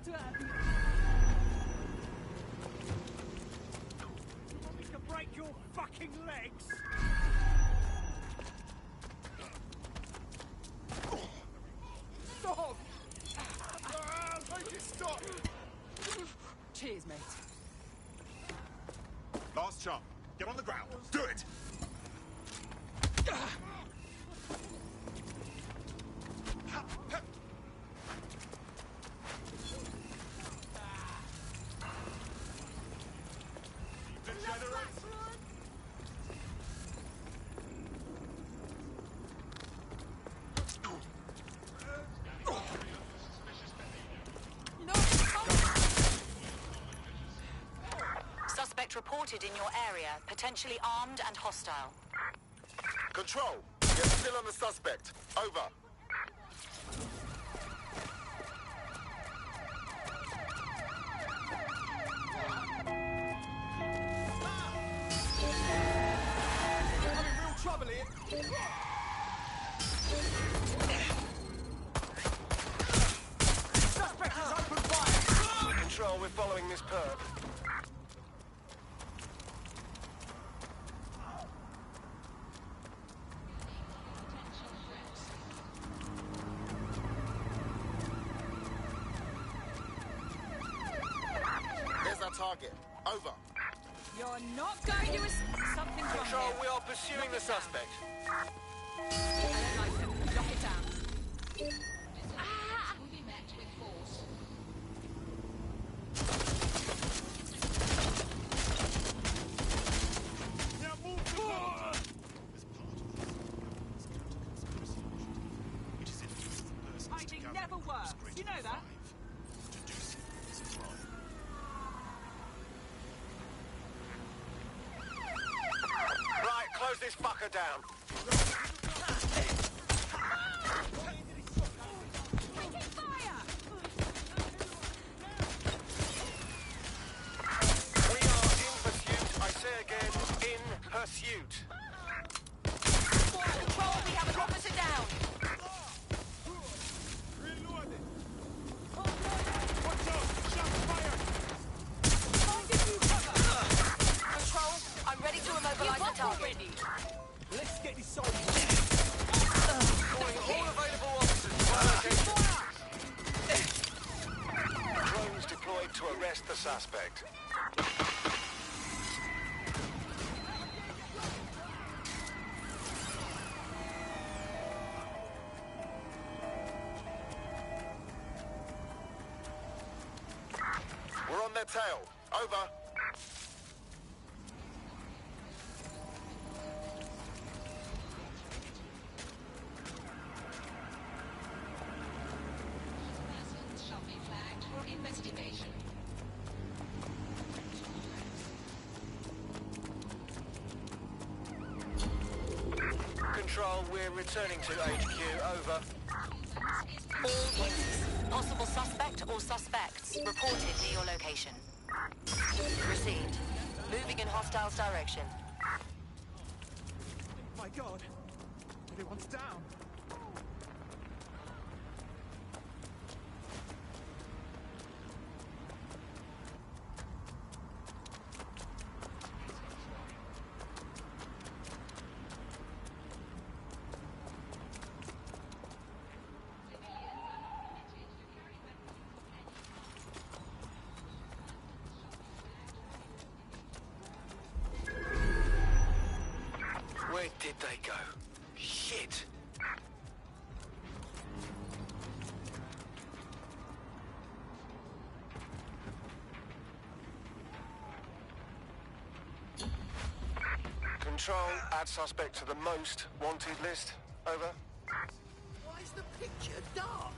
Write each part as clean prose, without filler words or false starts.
To break your fucking legs. Stop! Make it stop! Cheers, mate. Last chance. Get on the ground. Do it! Suspect reported in your area, potentially armed and hostile. Control. You're still on the suspect. Over. I'm in real trouble here. Suspect has opened fire. Control, we're following this perp. There's our target. Over. You're not going to... Something's wrong Control, here. we are pursuing the suspect. I don't like him. Lock it down. Will be met with force. Now move forward. Hiding never works. You know that? Right, close this fucker down. Taking fire! We are in pursuit. I say again, in pursuit. Control, we have an officer down. Reloading. Watch out! Shot fire! Control, I'm ready to immobilize the target. Let's get this solved. Calling all available officers to our location. Drones deployed to arrest the suspect. We're on their tail. Over. Persons shall be flagged for investigation. Control, we're returning to HQ. Over. All units. Possible suspect or suspects reported near your location. Received. Moving in hostiles direction. My God. Everyone's down. Where did they go? Shit! Control, add suspect to the most wanted list. Over. Why is the picture dark?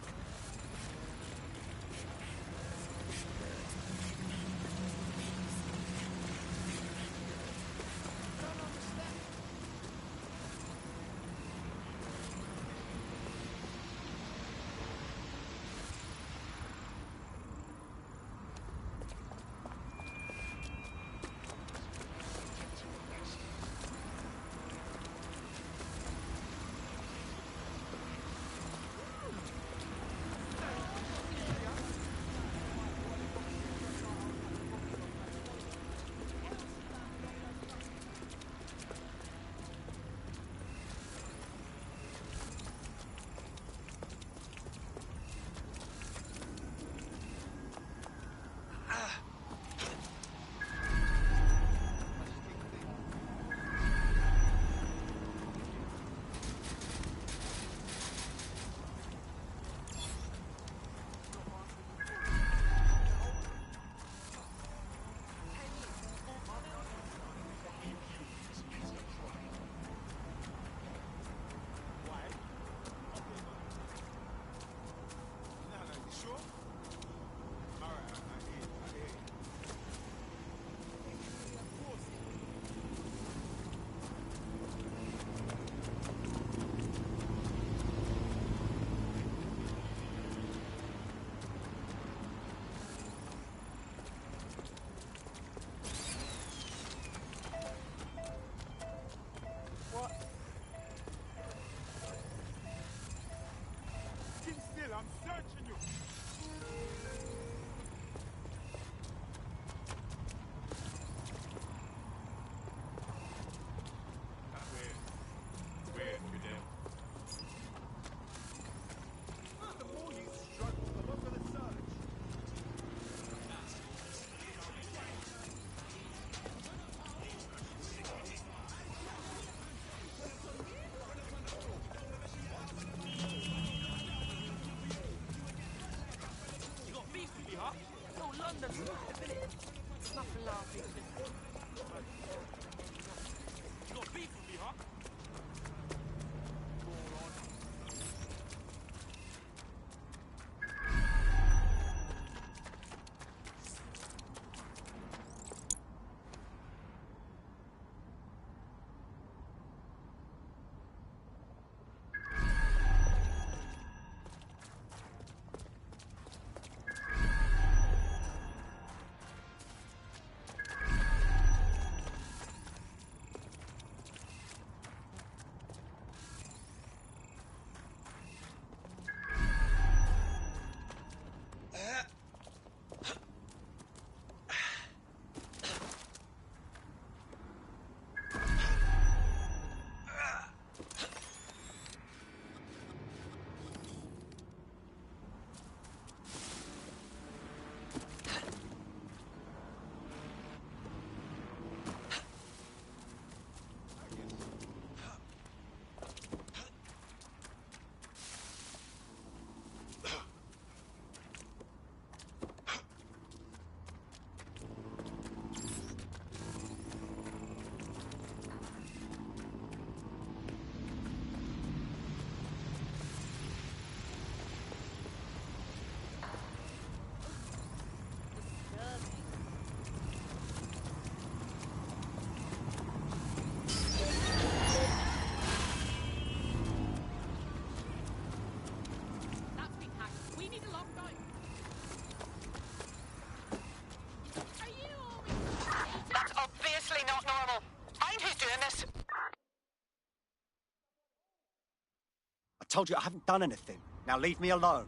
told you I haven't done anything. Now leave me alone.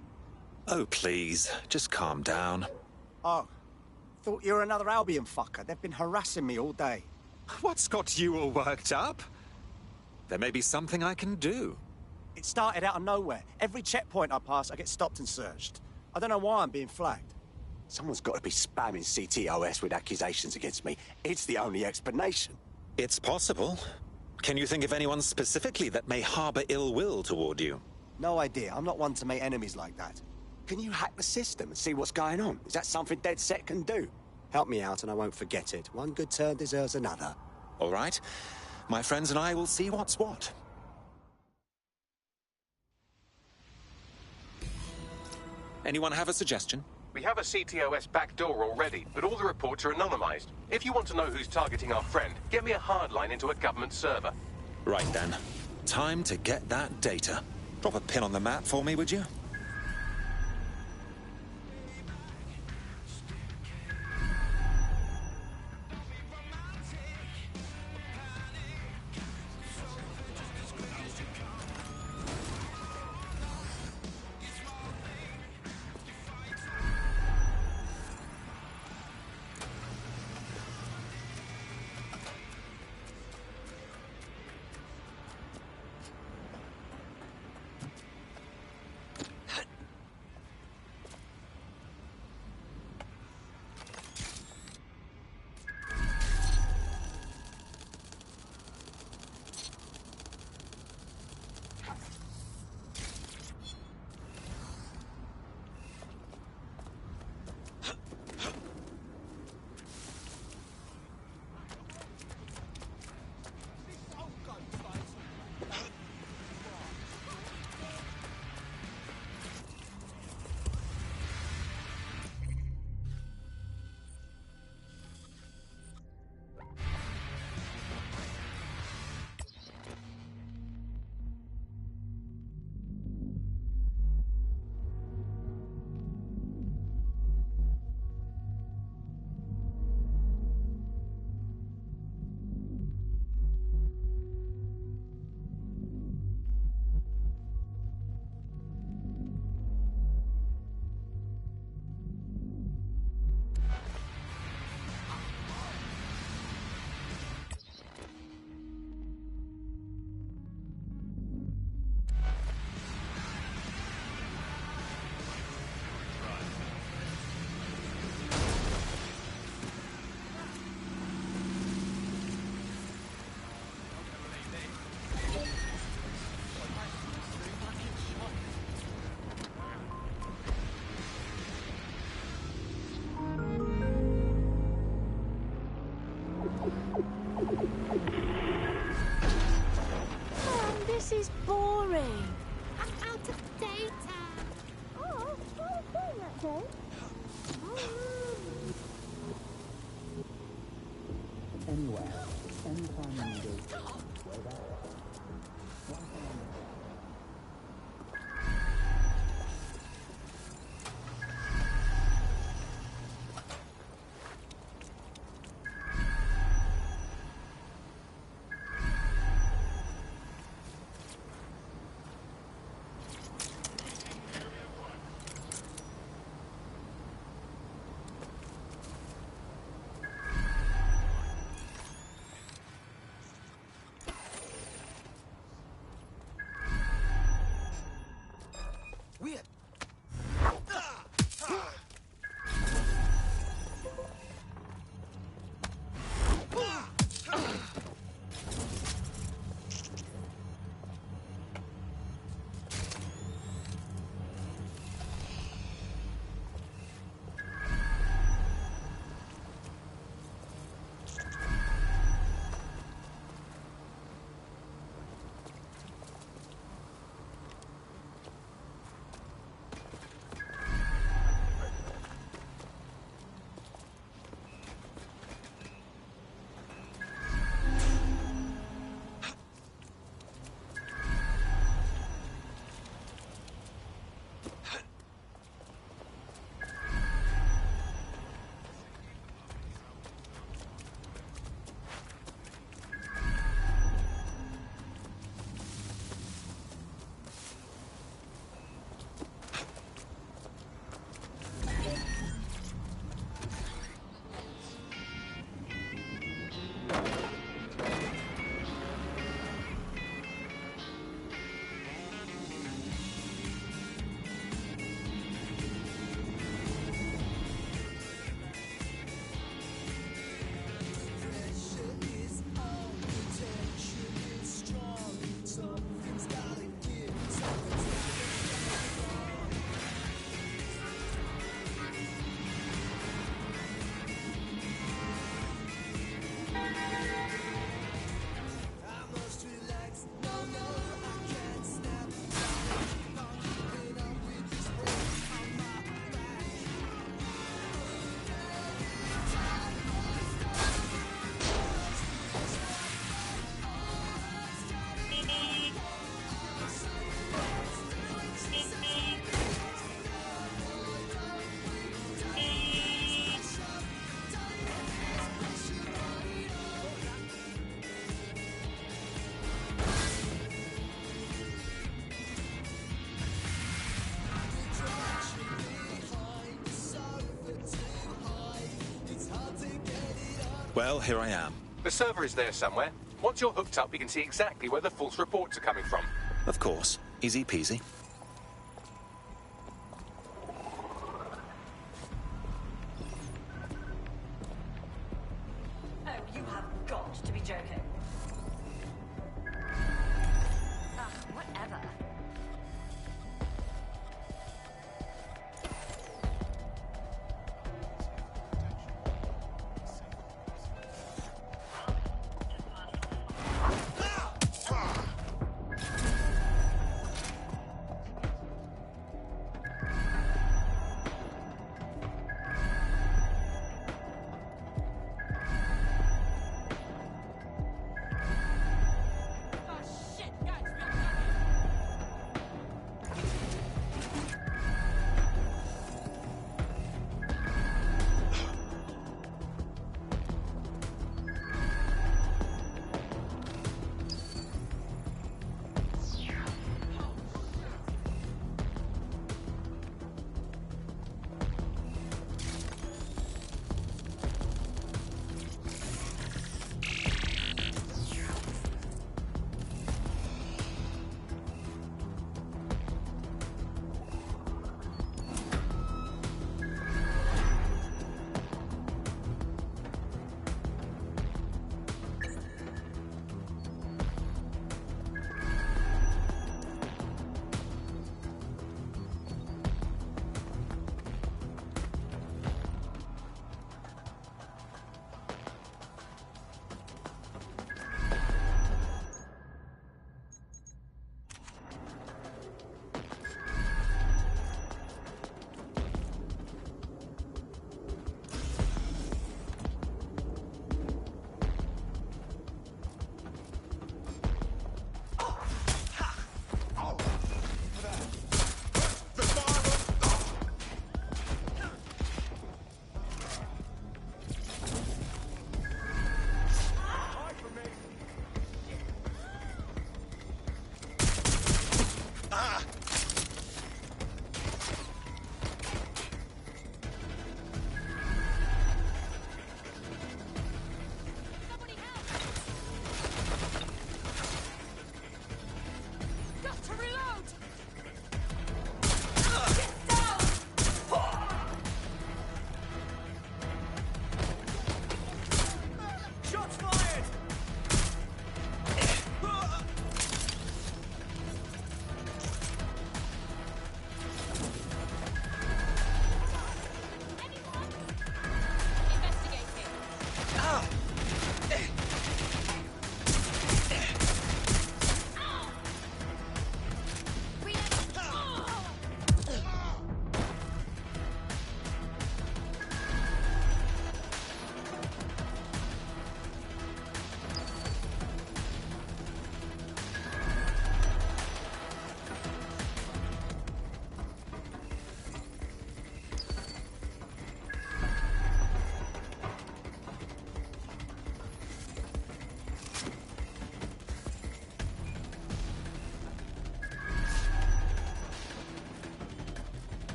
Oh, please, just calm down. Oh, thought you were another Albion fucker. They've been harassing me all day. What's got you all worked up? There may be something I can do. It started out of nowhere. Every checkpoint I pass, I get stopped and searched. I don't know why I'm being flagged. Someone's got to be spamming CTOS with accusations against me. It's the only explanation. It's possible. Can you think of anyone specifically that may harbor ill will toward you? No idea. I'm not one to make enemies like that. Can you hack the system and see what's going on? Is that something Dead Set can do? Help me out and I won't forget it. One good turn deserves another. All right. My friends and I will see what's what. Anyone have a suggestion? We have a CTOS backdoor already, but all the reports are anonymized. If you want to know who's targeting our friend, get me a hardline into a government server. Right then. Time to get that data. Drop a pin on the map for me, would you? This is boring. I'm out of data. Oh, what are you doing that day? Anywhere, anytime needed. Well, here I am. The server is there somewhere. Once you're hooked up, we can see exactly where the false reports are coming from. Of course. Easy peasy. Oh, you have got to be joking. Ugh, whatever.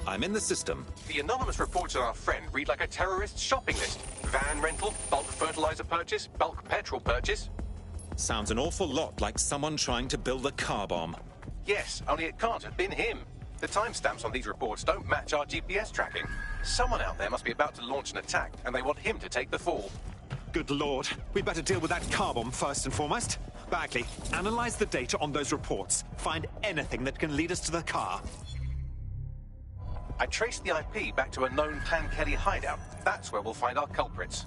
I'm in the system. The anonymous reports on our friend read like a terrorist's shopping list. Van rental, bulk fertilizer purchase, bulk petrol purchase. Sounds an awful lot like someone trying to build a car bomb. Yes, only it can't have been him. The timestamps on these reports don't match our GPS tracking. Someone out there must be about to launch an attack, and they want him to take the fall. Good lord. We'd better deal with that car bomb first and foremost. Bagley, analyze the data on those reports. Find anything that can lead us to the car. I traced the IP back to a known Pan Kelly hideout. That's where we'll find our culprits.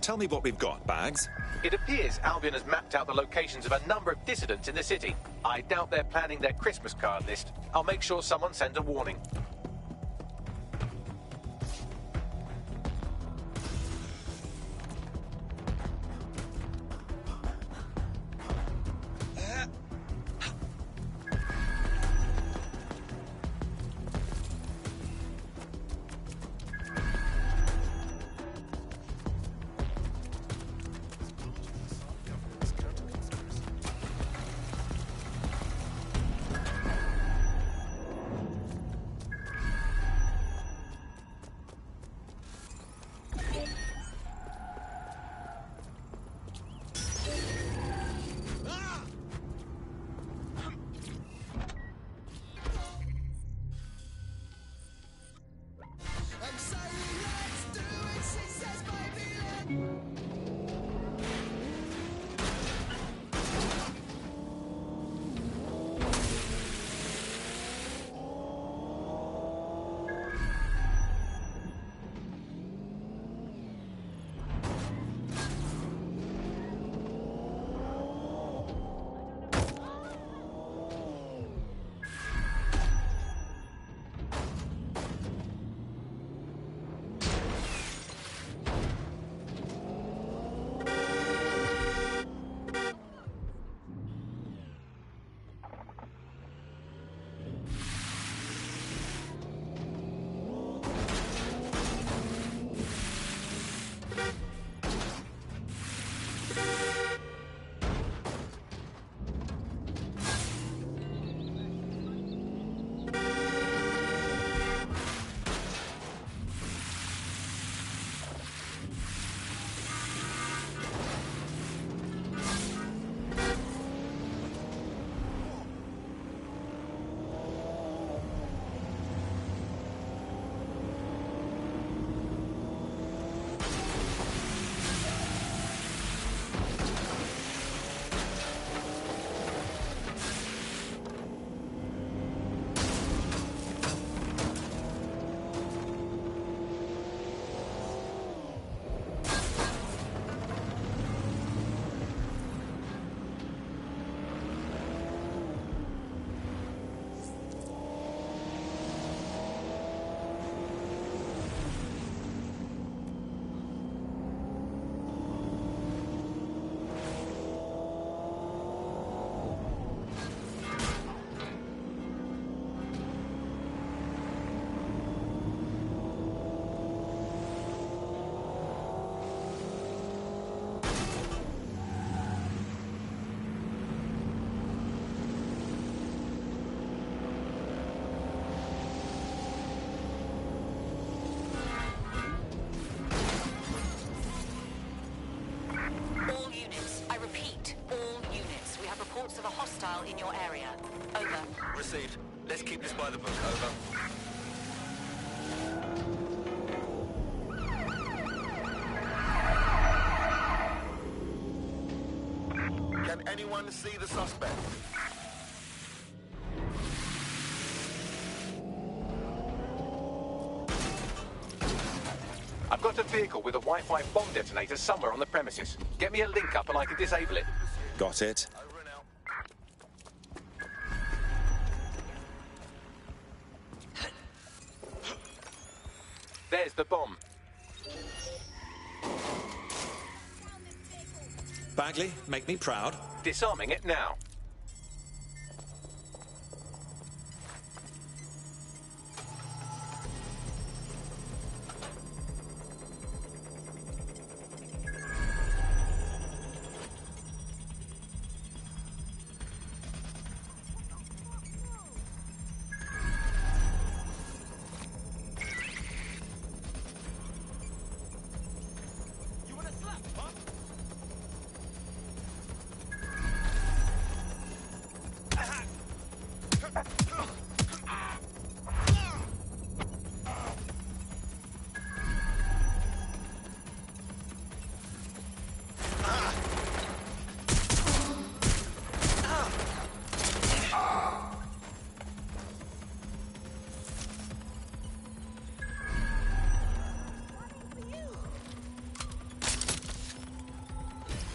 Tell me what we've got, Bags. It appears Albion has mapped out the locations of a number of dissidents in the city. I doubt they're planning their Christmas card list. I'll make sure someone sends a warning. Of a hostile in your area. Over. Received. Let's keep this by the book. Over. Can anyone see the suspect? I've got a vehicle with a Wi-Fi bomb detonator somewhere on the premises. Get me a link up and I can disable it. Got it. There's the bomb. Bagley, make me proud. Disarming it now.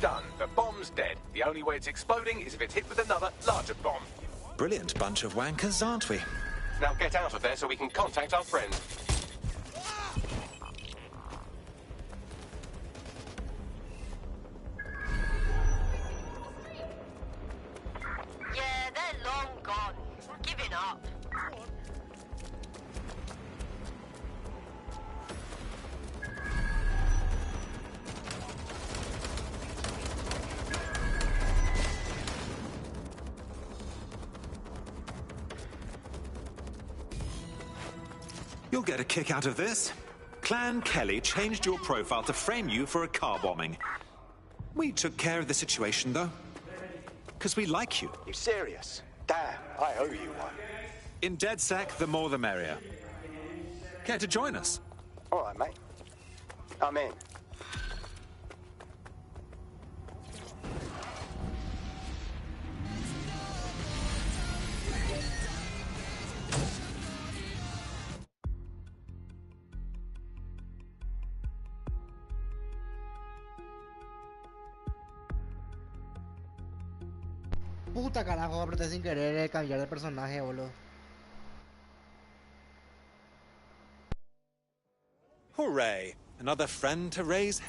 Done. The bomb's dead. The only way it's exploding is if it's hit with another, larger bomb. Brilliant bunch of wankers, aren't we? Now get out of there so we can contact our friend. Yeah, they're long gone. Giving up. You'll get a kick out of this. Clan Kelly changed your profile to frame you for a car bombing. We took care of the situation, though. Because we like you. You serious? Damn, I owe you one. In DedSec, the more the merrier. Care to join us? All right, mate. I'm in. Puta carajo, apreté sin querer cambiar de personaje, boludo. Hooray! Another friend to raise.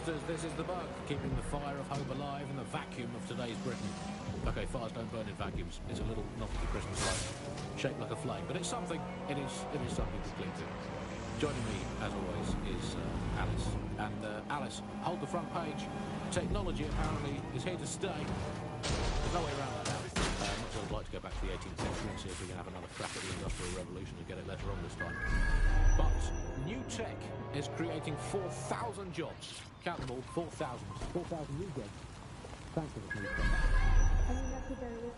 Youngsters, this is the bug, keeping the fire of hope alive in the vacuum of today's Britain. Okay, fires don't burn in vacuums. It's a little novelty Christmas light, shaped like a flame, but it's something. It is something to cling to. Joining me, as always, is Alice. And Alice, hold the front page. Technology apparently is here to stay. There's no way around that now. Much as I'd like to go back to the 18th century and see if we can have another crack at the Industrial Revolution and get it later on this time. But new tech is creating 4,000 jobs. Count them all, 4,000. 4,000 new jobs. Thanks for the new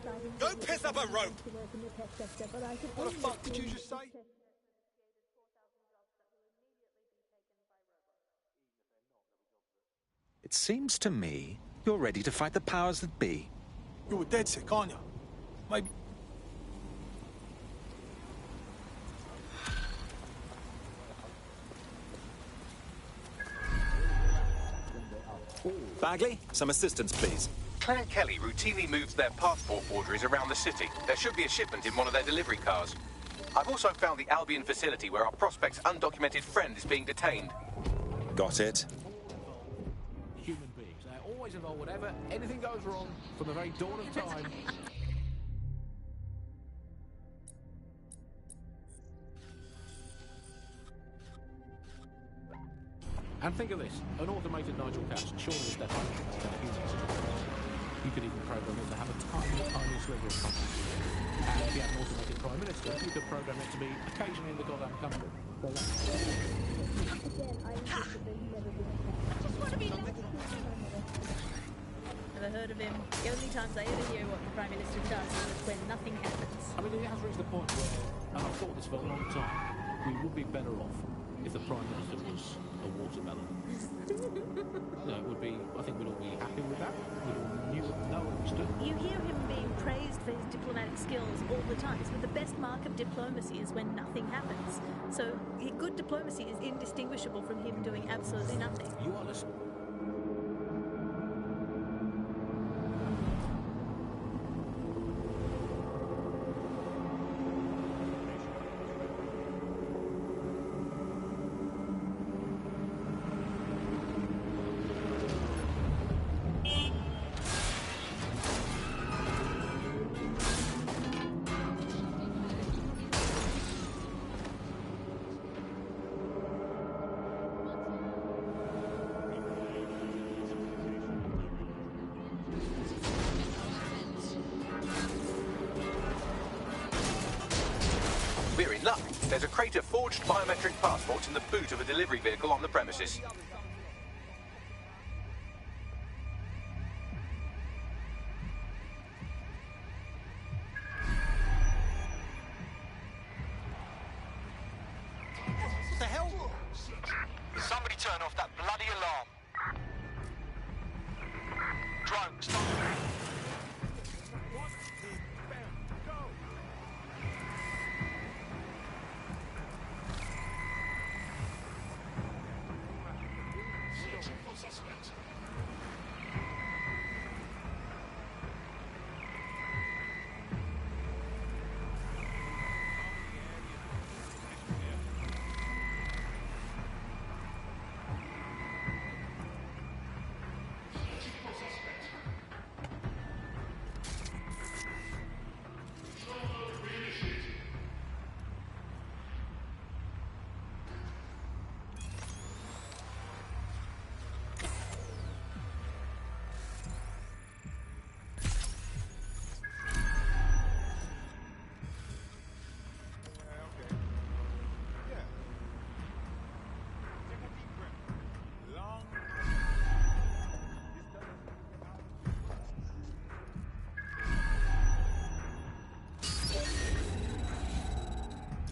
tech. Go piss up a rope! What the fuck did you just say? It seems to me you're ready to fight the powers that be. You were dead sick, aren't you? Maybe... Bagley, some assistance, please. Clan Kelly routinely moves their passport forgeries around the city. There should be a shipment in one of their delivery cars. I've also found the Albion facility where our prospect's undocumented friend is being detained. Got it. Human beings. They're always involved whenever anything goes wrong from the very dawn of time. And think of this, an automated Nigel Cass, surely a step up than a human. You could even program it to have a tiny, tiny sliver of conscience. And if you had an automated Prime Minister, you could program it to be occasionally in the goddamn country. So Again, I insist that he's never been attacked. I just want to be left. Never heard of him. The only times I ever hear what the Prime Minister does is when nothing happens. I mean, it has reached the point where, and I've thought this for a long time, we would be better off if the Prime Minister was a watermelon. No, it would be, I think we'd all be happy with that. We'd all knew what no one understood. You hear him being praised for his diplomatic skills all the time, but the best mark of diplomacy is when nothing happens. So good diplomacy is indistinguishable from him doing absolutely nothing. You are listening. We're in luck. There's a crate of forged biometric passports in the boot of a delivery vehicle on the premises. What the hell? Somebody turn off that bloody alarm. Drone, stop.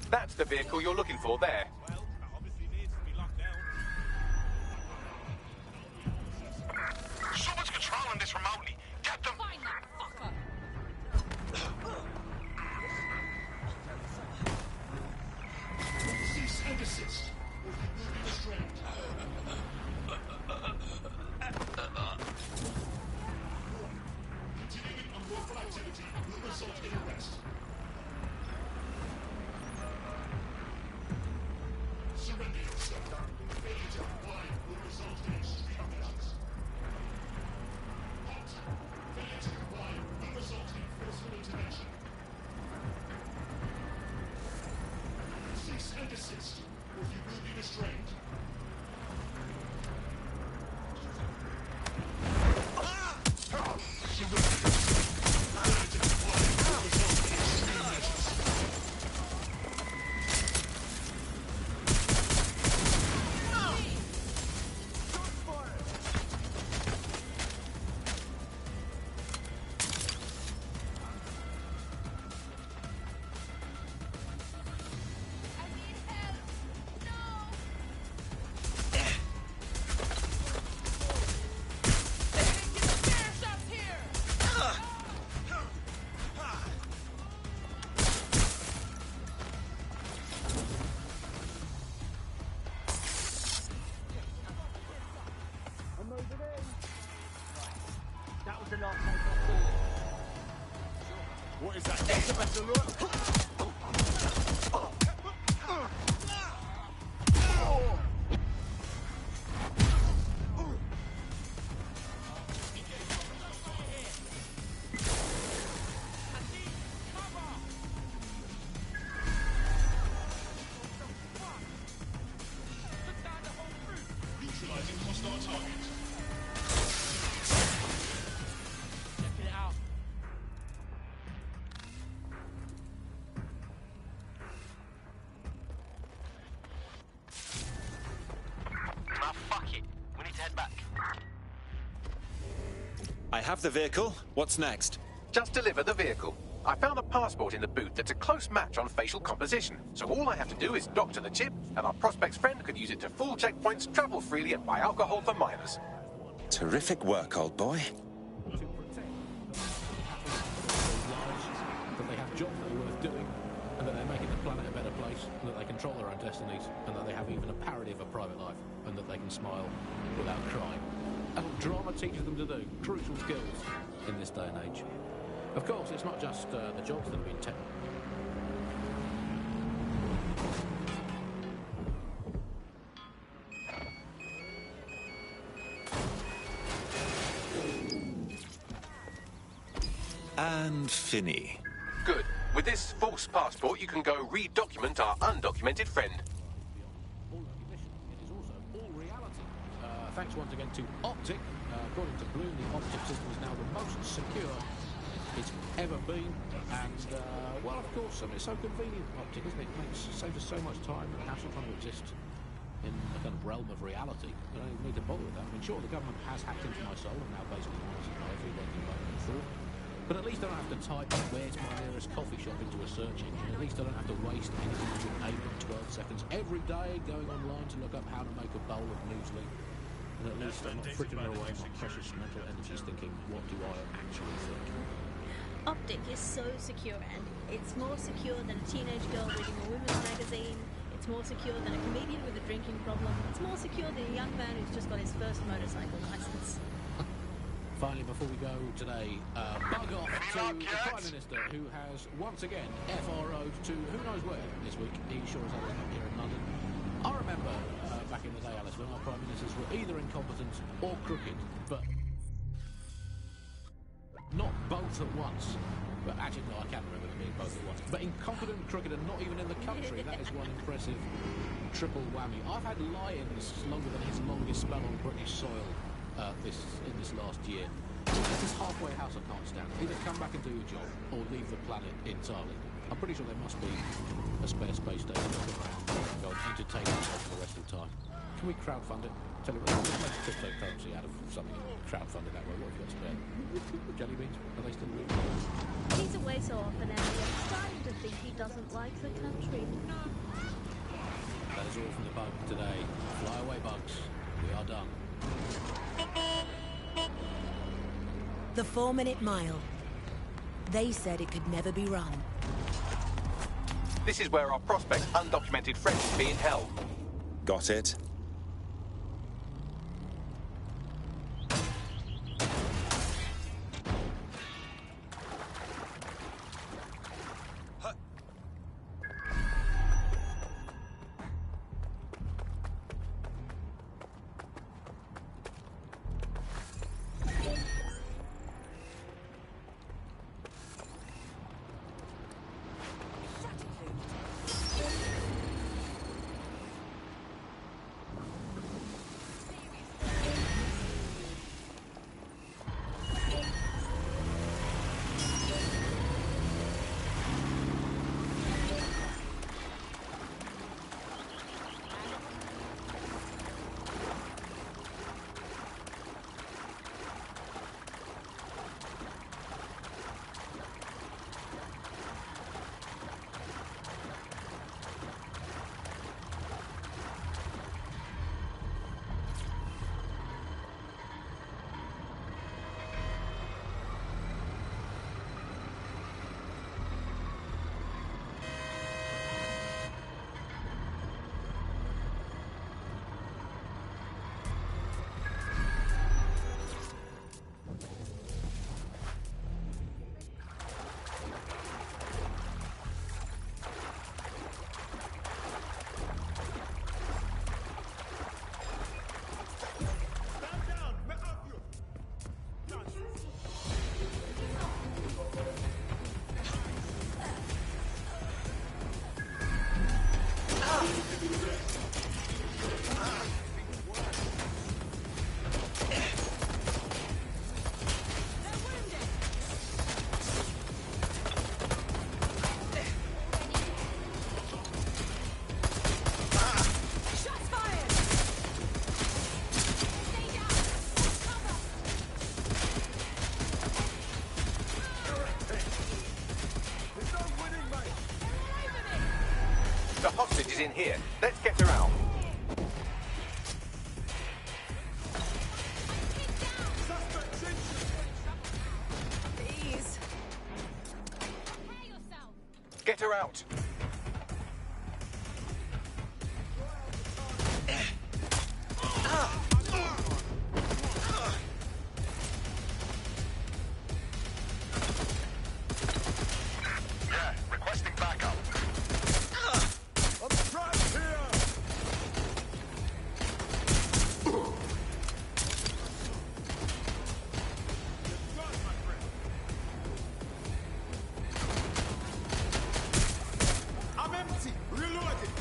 That's the vehicle you're looking for there. Someone's controlling this remotely. Get them. Find that fucker! Cease and desist. Restrained. Continuing unlawful activity will result in arrest. Surrender yourself. Failure to comply will result in extreme penalty. What is that? That's a better look. I have the vehicle. What's next? Just deliver the vehicle. I found a passport in the boot that's a close match on facial composition. So all I have to do is doctor the chip, and our prospect's friend could use it to fool checkpoints, travel freely, and buy alcohol for minors. Terrific work, old boy. That they have jobs that are worth doing, and that they're making the planet a better place, and that they control their own destinies, and that they have even a parody of a private life, and that they can smile without crying. And what drama teaches them to do, crucial skills in this day and age. Of course, it's not just the jobs that have been taken. And Finny. Good. With this false passport, you can go re-document our undocumented friend. Thanks once again to Optic. According to Bloom, the Optic system is now the most secure it's ever been. And, well, of course, I mean, it's so convenient, Optic, isn't it? It saves us so much time and hassle trying to exist in a kind of realm of reality. You don't even need to bother with that. I mean, sure, the government has hacked into my soul and now basically monitors my every waking moment and thought. But at least I don't have to type where's my nearest coffee shop into a search engine. At least I don't have to waste anything between 8 and 12 seconds every day going online to look up how to make a bowl of muesli. And at least I'm not frittering away my precious mental energies thinking, what do I actually think? Optic is so secure, and it's more secure than a teenage girl reading a women's magazine. It's more secure than a comedian with a drinking problem. It's more secure than a young man who's just got his first motorcycle license. Finally, before we go today, bug off to the Prime Minister, who has once again FRO'd to who knows where this week. He sure as hell is not here in London. I remember back in the day, Alice, when our Prime Ministers were either incompetent or crooked, but not both at once. But actually, no, I can't remember them being both at once. But incompetent, crooked, and not even in the country. That is one impressive triple whammy. I've had lions longer than his longest spell on British soil in this last year. It's this halfway house I can't stand. Either come back and do your job, or leave the planet entirely. I'm pretty sure there must be a spare space station around and go and entertain yourself for the rest of the time. Can we crowdfund it? Tell you what, let's make cryptocurrency out of something and crowdfund it that way. What have you got spare? Jelly beans? Are they still real? He's away so often, and I'm starting to think he doesn't like the country. That is all from the bug today. Fly away, bugs. We are done. The 4-minute mile. They said it could never be run. This is where our prospect's undocumented friend is being held. Got it. is in here. Let's get her out. Please. Get her out. Yeah, requesting backup. I'm trapped here! I'm empty. Reloading.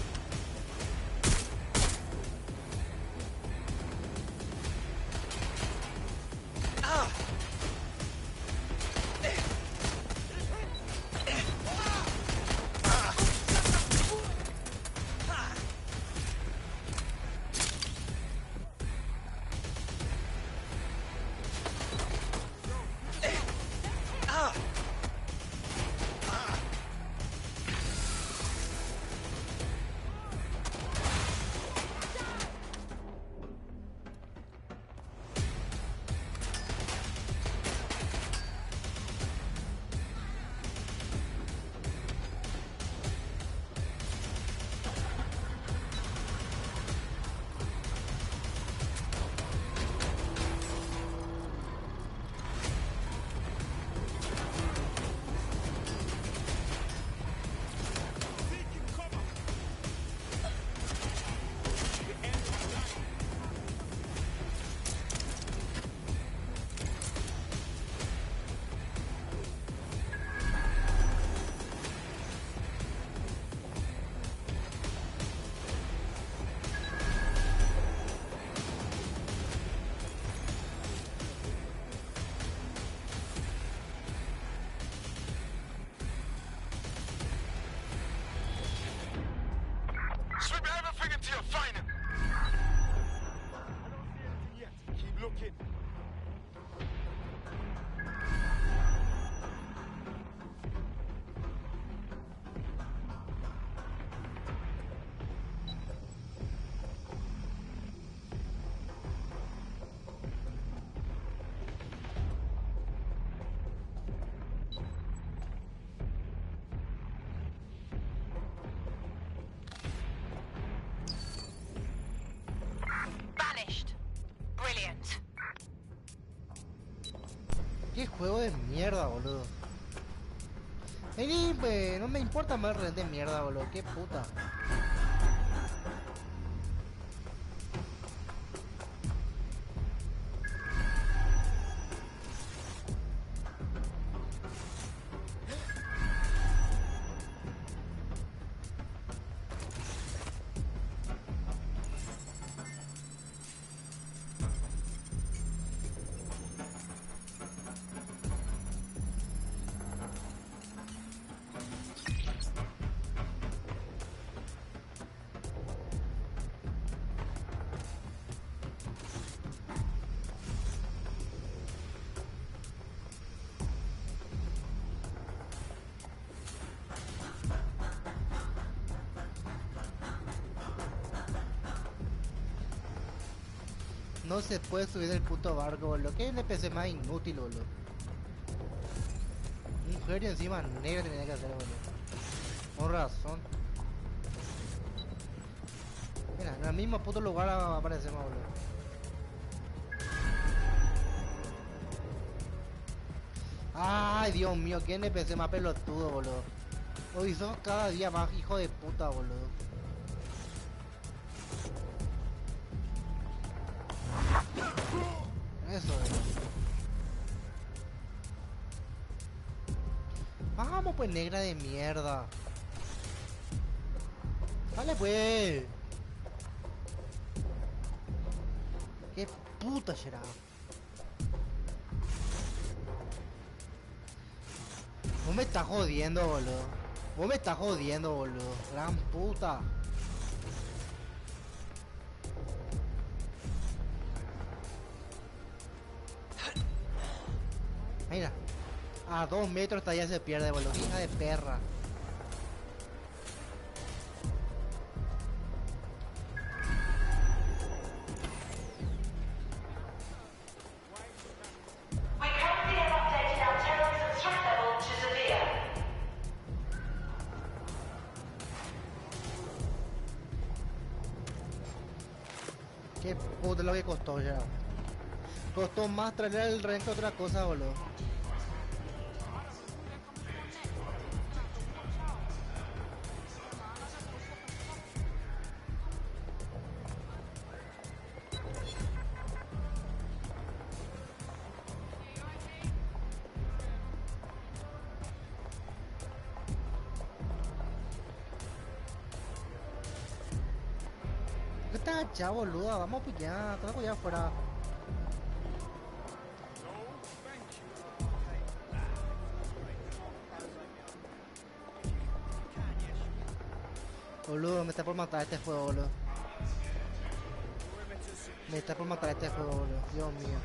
Swim everything until you find him. I don't see anything yet. Keep looking. Vanished. Brilliant. Qué juego de mierda, boludo. Vení, pues, no me importa más el rehén de mierda, boludo. Qué puta. No se puede subir del puto barco, boludo. ¿Qué NPC más inútil, boludo? Un genio encima negro tenía que hacer, boludo. Con razón. Mira, en el mismo puto lugar aparecemos, boludo. Ay, Dios mío, qué NPC más pelotudo, boludo. Hoy son cada día más hijo de puta, boludo. Eso es. Vamos pues, negra de mierda. Vale pues. Qué puta será. Vos me estás jodiendo, boludo. Vos me estás jodiendo, boludo. Gran puta. Mira, a 2 metros hasta allá se pierde, boludo. Hija de perra. puta lo que costó ya. Costó más traer el rehén que otra cosa, boludo. ¿Qué estás allá, boluda? Vamos a pillar, traigo ya afuera. Boludo, me está por matar este juego, boludo. Me está por matar este juego, boludo. Dios mío.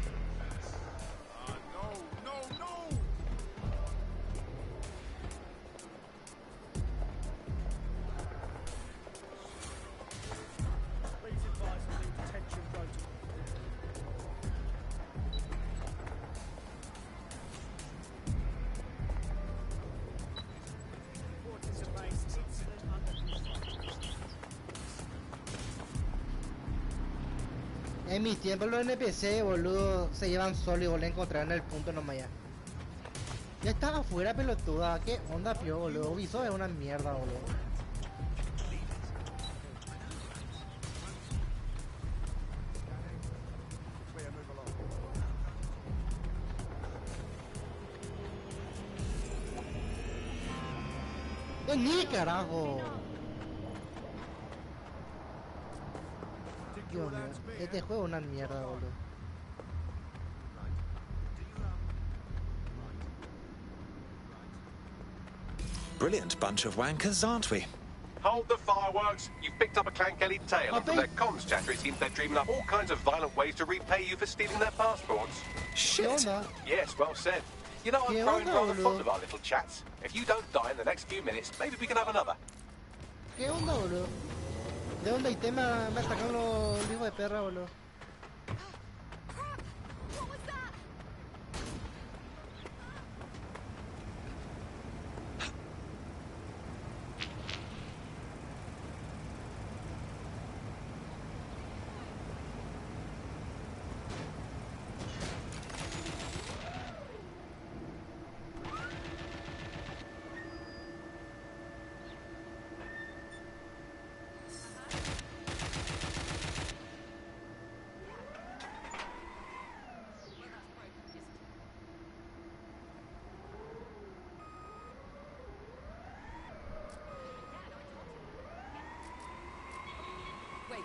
En mis tiempos los NPC, boludo, se llevan solo y vuelven a encontrar en el punto nomás ya. Ya estaba afuera, pelotuda. ¿Qué onda, pio, boludo? Ubisoft es una mierda, boludo. ¡Ni carajo! Dios mío, este juego es una mierda, boludo. Brilliant bunch of wankers, aren't we? Hold the fireworks. You've picked up a Clan Kelly tale, and from their comms chatter, it seems they're dreaming up all kinds of violent ways to repay you for stealing their passports. Shit! Yes, well said. You know, I'm growing rather fond of our little chats. If you don't die in the next few minutes, maybe we can have another. ¿Qué onda, boludo? ¿De dónde hay tema? Me atacaron los hijos de perra, boludo.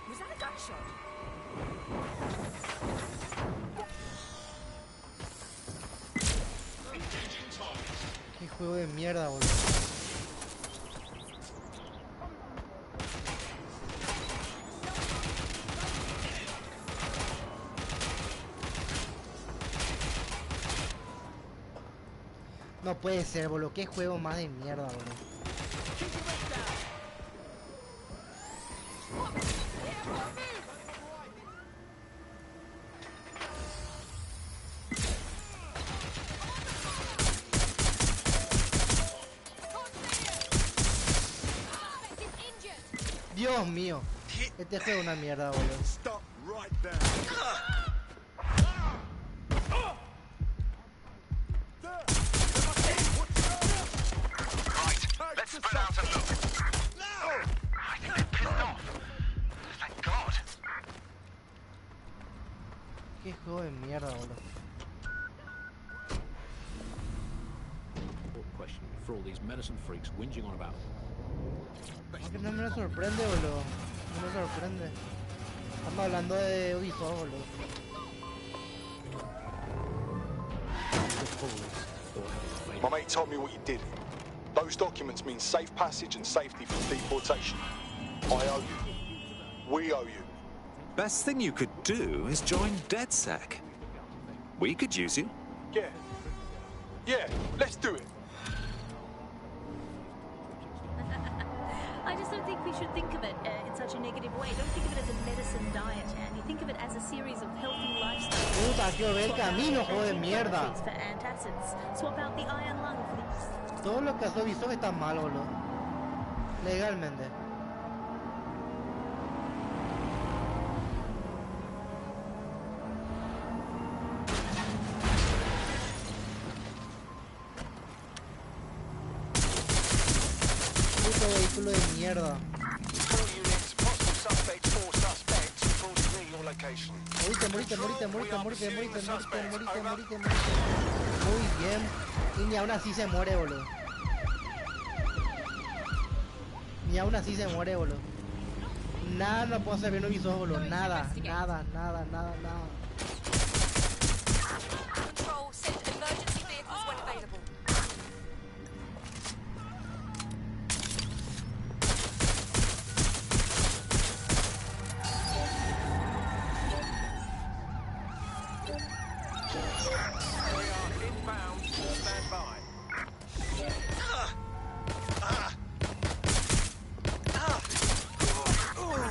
Was that a gunshot? Qué juego de mierda, boludo. No puede ser, boludo. Qué juego más de mierda, boludo. Dios mío, este juego es una mierda, boludo. Stop right there. Right, let's spread out and look. I think they're pissed off. Thank God. Qué juego de mierda, boludo. Important question for all these medicine freaks whinging on about. Que no me sorprende, boludo. No me sorprende. Estamos hablando de Ubisoft, boludo. My mate told me what you did. Those documents mean safe passage and safety from deportation. I owe you. We owe you. Best thing you could do is join DedSec. We could use you. Yeah. Yeah, let's do it. I just don't think we should think of it in such a negative way. Don't think of it as a medicine diet, and you think of it as a series of healthy lifestyles. Puta, quiero ver el camino, juego de mierda. For antacids. Swap out the iron lung for the... Todo lo que hace Ubisoft está mal, boludo. Legalmente. ridículo de mierda. Morite. Muy bien. Y ni aún así se muere, boludo. Nada no puedo hacer bien mis ojos, boludo. Nada. Control, send emergency vehicles when available.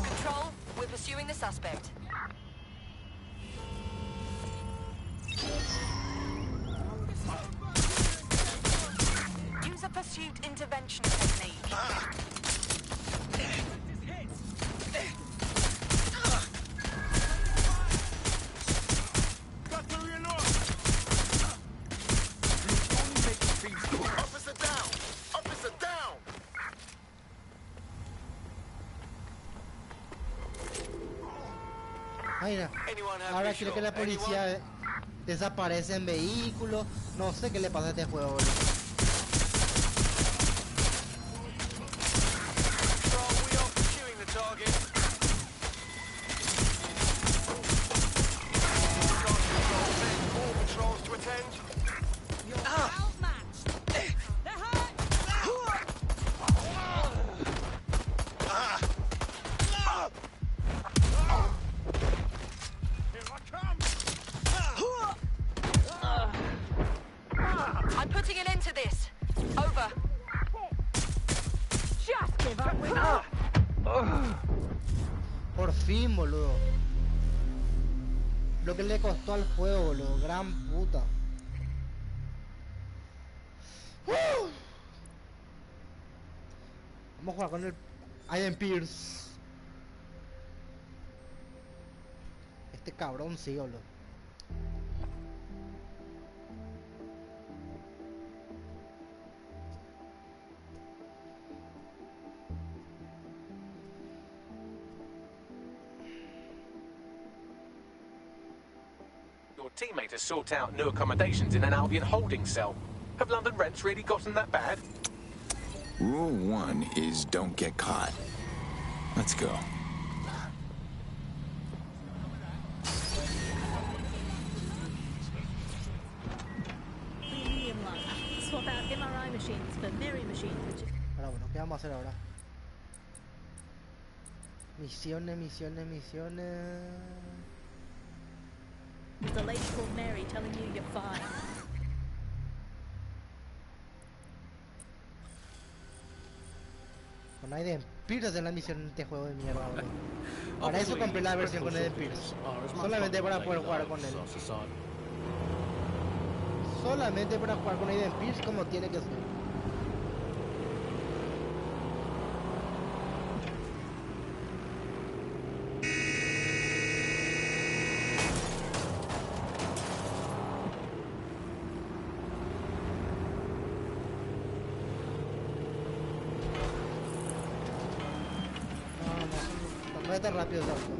Control, we're pursuing the suspect. Use a pursuit intervention technique. Mira, ahora quiero que la policía desaparece en vehículos. No sé qué le pasa a este juego, boludo. I'm putting an end to this. Over. Just give up with Por fin, boludo. Lo que le costó al juego, boludo. Gran puta. Vamos a jugar con el Aiden Pierce. Este cabrón sí, boludo. Your teammate has sought out new accommodations in an Albion holding cell. Have London rents really gotten that bad? Rule 1 is don't get caught. Let's go. Premium life. Swap out MRI machines for Mary machines, which is Ahora, bueno, ¿qué vamos a hacer ahora? Misiones. There's a lady called Mary telling you you're fine. Con Aiden Pierce en la misión en este juego de mierda, boludo. Para eso compré la versión con Aiden Pierce. Solamente para poder jugar con él. Solamente para jugar con Aiden Pierce como tiene que ser. Vete rápido, Sarko.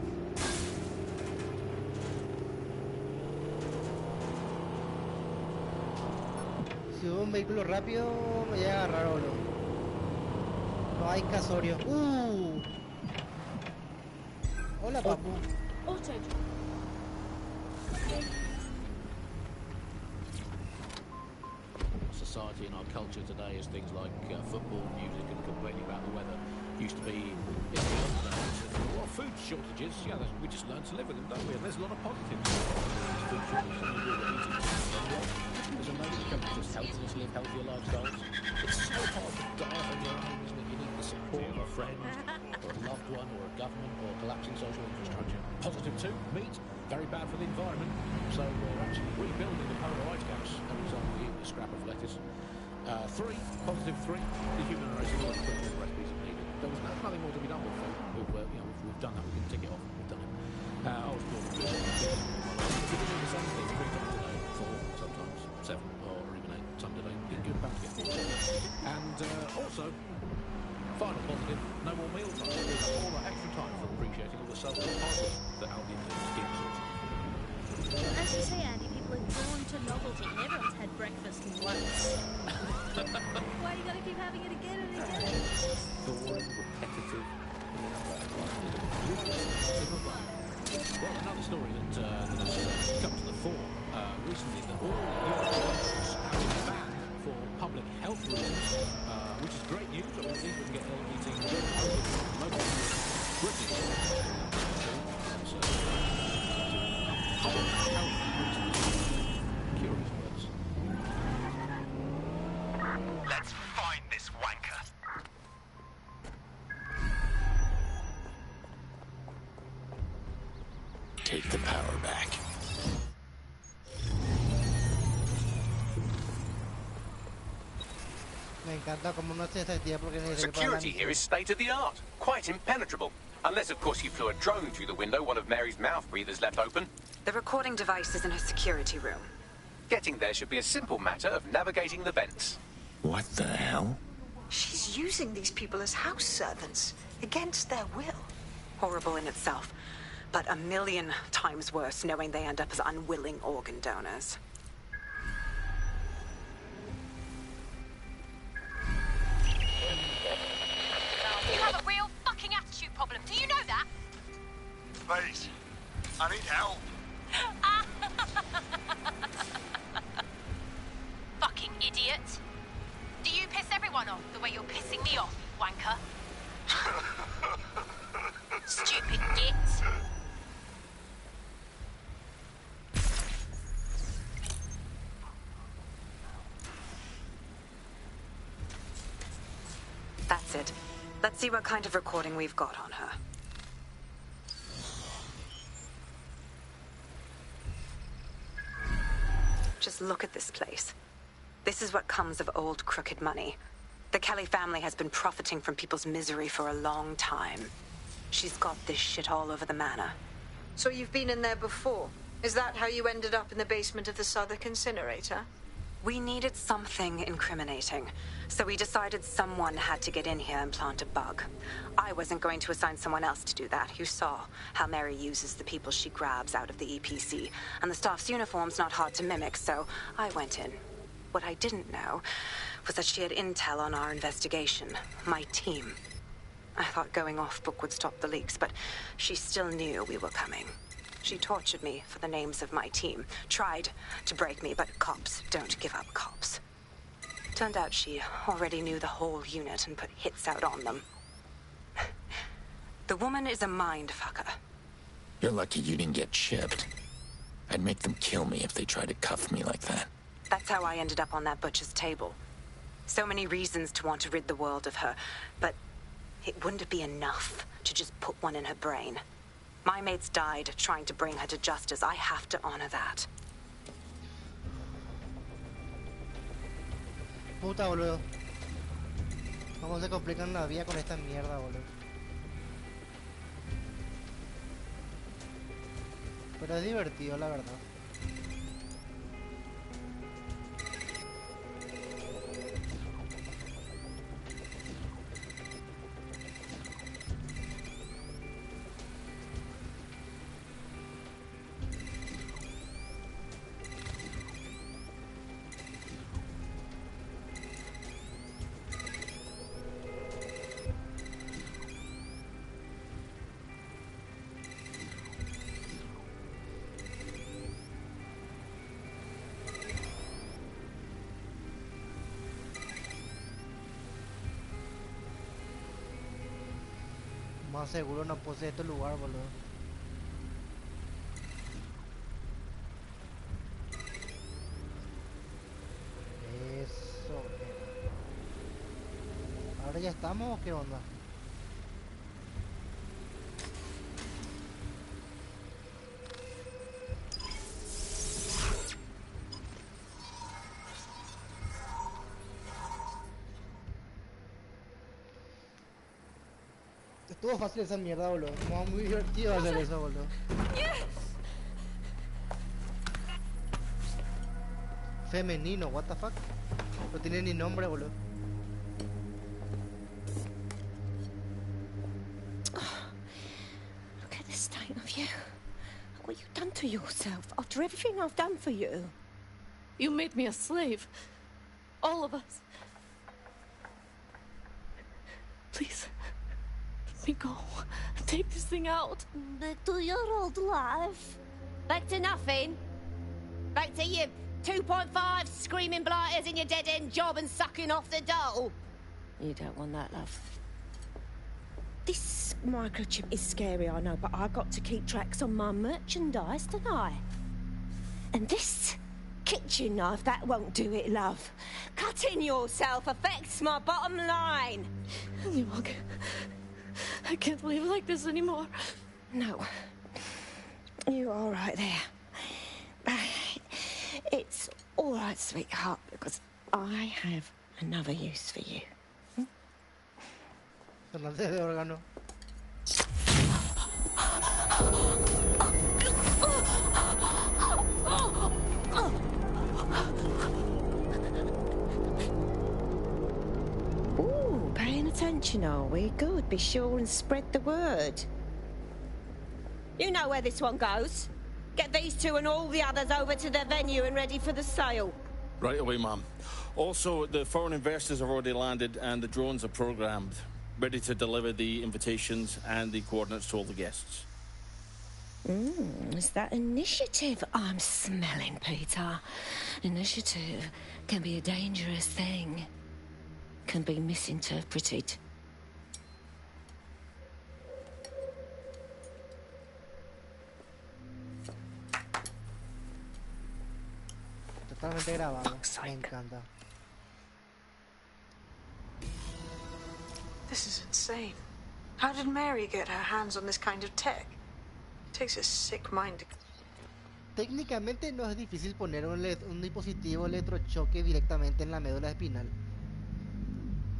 Si hubo un vehículo rápido, me voy a agarrar, boludo. No hay casorio. Hola, papu. Society and our culture today is things like football, music, and complaining about the weather. Used to be well, food shortages, yeah, we just learn to live with them, don't we? And there's a lot of positives. Food shortages, and we're eating as a main company, just helping us live healthier lifestyles. It's so hard to diet on your own, isn't it? You need the support of a friend, or a loved one, or a government, or collapsing social infrastructure. Positive too, meat, very bad for the environment. So we're actually rebuilding the polar ice caps every time we eat a scrap of lettuce. 3, positive 3, the human race will put all the recipes it needed. There's nothing more to be done with food. We've done that, we can tick it off, we've done it. I was born to do it. We can do the same thing 3 times a day, 4, sometimes 7, or even 8 times a day. You're bound to get bored. And also, final Positive, no more meal time. There's all that extra time for appreciating all the self-help parties that Albion gives us. As you say, Andy, people are drawn to novelty, and everyone's had breakfast once. Why you gotta keep having it again and again? Boring, repetitive. Well, another story that has come to the fore recently is that all Europeans have been banned for public health reasons, which is great news. I mean, we can get LGBT local Britain. Public health reasons. Curious words. Let's find this wanker. Take the power back. Me encanta como no se sentía porque ni se Security here is state of the art, quite impenetrable. Unless, of course, you flew a drone through the window one of Mary's mouth breathers left open. The recording device is in her security room. Getting there should be a simple matter of navigating the vents. What the hell? She's using these people as house servants, against their will. Horrible in itself, but a million times worse knowing they end up as unwilling organ donors. You have a real fucking attitude problem. Do you know that? Please, I need help. Fucking idiot. Do you piss everyone off the way you're pissing me off, you wanker? Stupid git. That's it. Let's see what kind of recording we've got on her. Just look at this place. This is what comes of old crooked money. The Kelly family has been profiting from people's misery for a long time. She's got this shit all over the manor. So you've been in there before? Is that how you ended up in the basement of the Southwark incinerator? We needed something incriminating, so we decided someone had to get in here and plant a bug. I wasn't going to assign someone else to do that. You saw how Mary uses the people she grabs out of the EPC, and the staff's uniform's not hard to mimic, so I went in. What I didn't know was that she had intel on our investigation, my team. I thought going off-book would stop the leaks, but she still knew we were coming. She tortured me for the names of my team, tried to break me, but cops don't give up cops. Turned out she already knew the whole unit and put hits out on them. The woman is a mind fucker. You're lucky you didn't get chipped. I'd make them kill me if they tried to cuff me like that. That's how I ended up on that butcher's table. So many reasons to want to rid the world of her, but it wouldn't be enough to just put one in her brain. My mates died trying to bring her to justice. I have to honor that. Puta, boludo. ¿Cómo se complican la vida con esta mierda, boludo? Pero es divertido, la verdad. Más seguro no posee este lugar, boludo. Eso. ¿Ahora ya estamos o qué onda? Estuvo fácil esa mierda, boludo. Como muy divertido hacer eso, boludo. Femenino, what the fuck. No tiene ni nombre, boludo. for yourself after everything I've done for you? You made me a slave. All of us. Please, let me go. Take this thing out. Back to your old life. Back to nothing. Back to you 2.5 screaming blighters in your dead-end job and sucking off the dole. You don't want that, love. This microchip is scary, I know, but I got to keep tracks on my merchandise, don't I? And this kitchen knife, that won't do it, love. Cutting yourself affects my bottom line. I can't live like this anymore. No. You're all right there. It's all right, sweetheart, because I have another use for you. Fernández de órgano. Ooh, paying attention, are we? Good. Be sure and spread the word. You know where this one goes. Get these two and all the others over to their venue and ready for the sale. Right away, Mom. Also, the foreign investors have already landed and the drones are programmed, ready to deliver the invitations and the coordinates to all the guests. Is that initiative I'm smelling, Peter? Initiative can be a dangerous thing. Can be misinterpreted. Totalmente grabado. Me encanta. This is insane. How did Mary get her hands on this kind of tech? It takes a sick mind to... Técnicamente no es difícil poner un dispositivo electrochoque directamente en la médula espinal.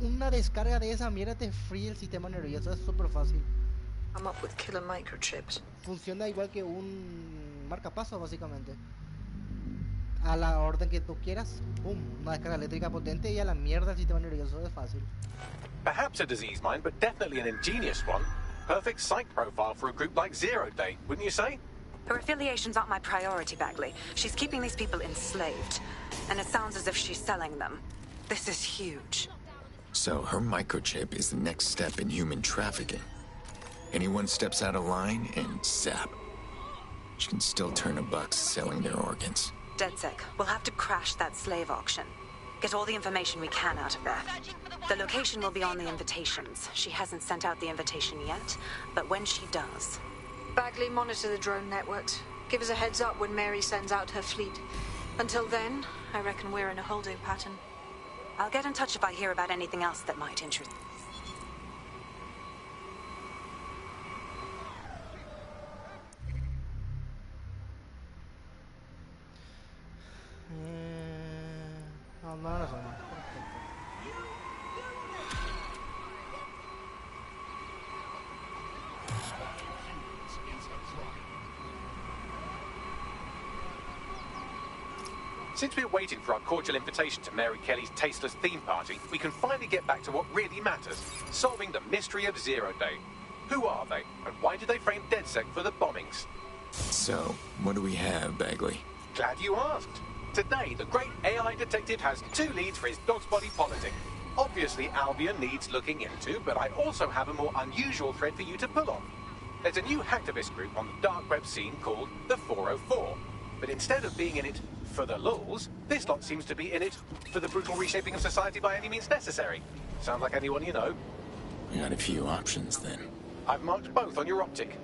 Una descarga de esa mierda te fríe el sistema nervioso, es súper fácil. I'm up with killer microchips. Funciona igual que un marcapasos, básicamente. A la orden que tú quieras, boom, una descarga eléctrica potente y a la mierda el sistema nervioso, es fácil. Perhaps a disease mind, but definitely an ingenious one. Perfect psych profile for a group like Zero Day, wouldn't you say? Her affiliations aren't my priority, Bagley. She's keeping these people enslaved. And it sounds as if she's selling them. This is huge. So her microchip is the next step in human trafficking. Anyone steps out of line and zap. She can still turn a buck selling their organs. DedSec, we'll have to crash that slave auction. Get all the information we can out of there. The location will be on the invitations. She hasn't sent out the invitation yet, but when she does... Bagley, monitor the drone networks. Give us a heads up when Mary sends out her fleet. Until then, I reckon we're in a holding pattern. I'll get in touch if I hear about anything else that might interest... No sé. Since we're waiting for our cordial invitation to Mary Kelly's tasteless theme party, we can finally get back to what really matters, solving the mystery of Zero Day. Who are they, and why did they frame DedSec for the bombings? So, what do we have, Bagley? Glad you asked. Today, the great AI detective has two leads for his dog's body politic. Obviously, Albion needs looking into, but I also have a more unusual thread for you to pull on. There's a new hacktivist group on the dark web scene called the 404. But instead of being in it for the lulz, this lot seems to be in it for the brutal reshaping of society by any means necessary. Sound like anyone you know? We got a few options, then. I've marked both on your optic.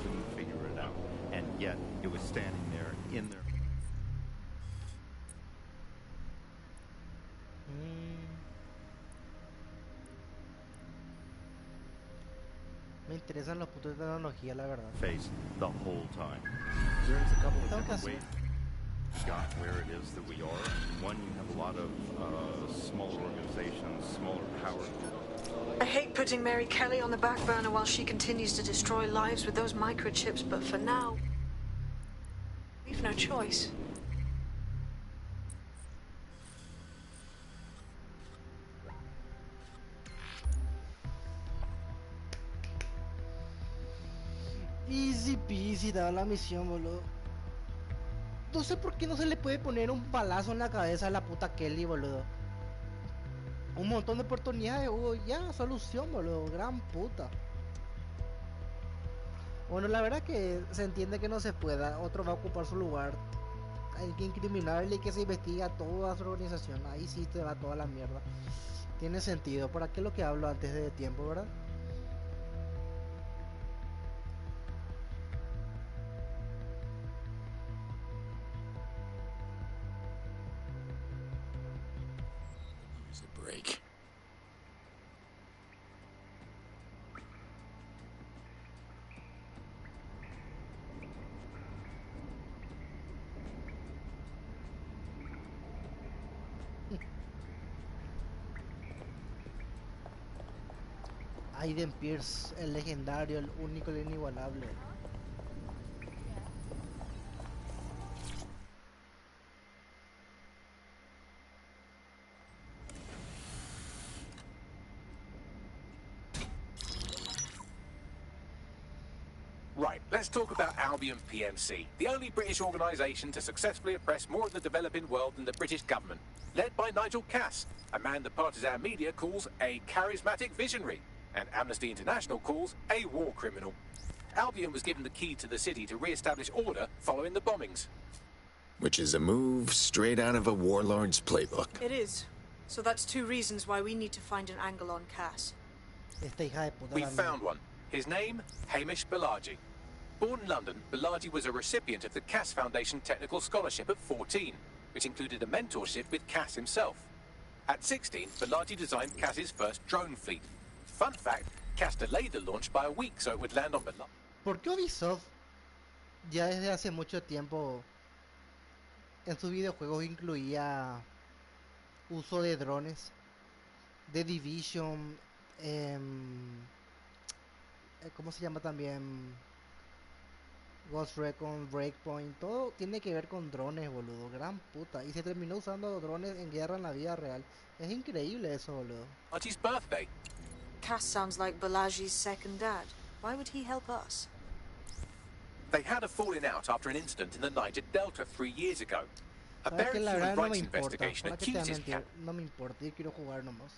Couldn't figure it out, and yet it was standing there in their... Me interesan los puntos de tecnología, la verdad. Face the whole time. There's a couple of different ways we got where it is that we are. One, you have a lot of small organizations, smaller power. I hate putting Mary Kelly on the back burner while she continues to destroy lives with those microchips, but for now, we've no choice. Easy necesitaba la misión, boludo. No sé por qué no se le puede poner un balazo en la cabeza a la puta Kelly, boludo. Un montón de oportunidades, hubo ya, solución, boludo. Gran puta. Bueno, la verdad que se entiende que no se pueda. Otro va a ocupar su lugar. Hay que incriminarle y que se investiga toda su organización. Ahí sí te va toda la mierda. Tiene sentido. ¿Para qué lo que hablo antes de tiempo, verdad? Break. Aiden Pierce, el legendario, el único, el inigualable. Right, let's talk about Albion PMC, the only British organisation to successfully oppress more of the developing world than the British government, led by Nigel Cass, a man the partisan media calls a charismatic visionary, and Amnesty International calls a war criminal. Albion was given the key to the city to re-establish order following the bombings. Which is a move straight out of a warlord's playbook. It is. So that's 2 reasons why we need to find an angle on Cass. We found one. His name, Hamish Balaji. Born in London, Balaji was a recipient of the Cass Foundation Technical Scholarship at 14, which included a mentorship with Cass himself. At 16, Balaji designed Cass's first drone fleet. Fun fact, Cass delayed the launch by a week so it would land on Balaji. ¿Por qué Ubisoft ya desde hace mucho tiempo en sus videojuegos incluía uso de drones? The Division, ¿cómo se llama también? Ghost Recon, Breakpoint, todo tiene que ver con drones, boludo, gran puta. Y se terminó usando drones en guerra en la vida real. Es increíble eso, boludo. Balaji's birthday. Cass sounds like Balaji's second dad. Why would he help us? They had a falling out after an incident in the Niger Delta 3 years ago. A Sabes que very la human verdad no me rights importa, investigation ¿para qué te voy a accuses mentir? Cass. No me importa, yo quiero jugar nomás.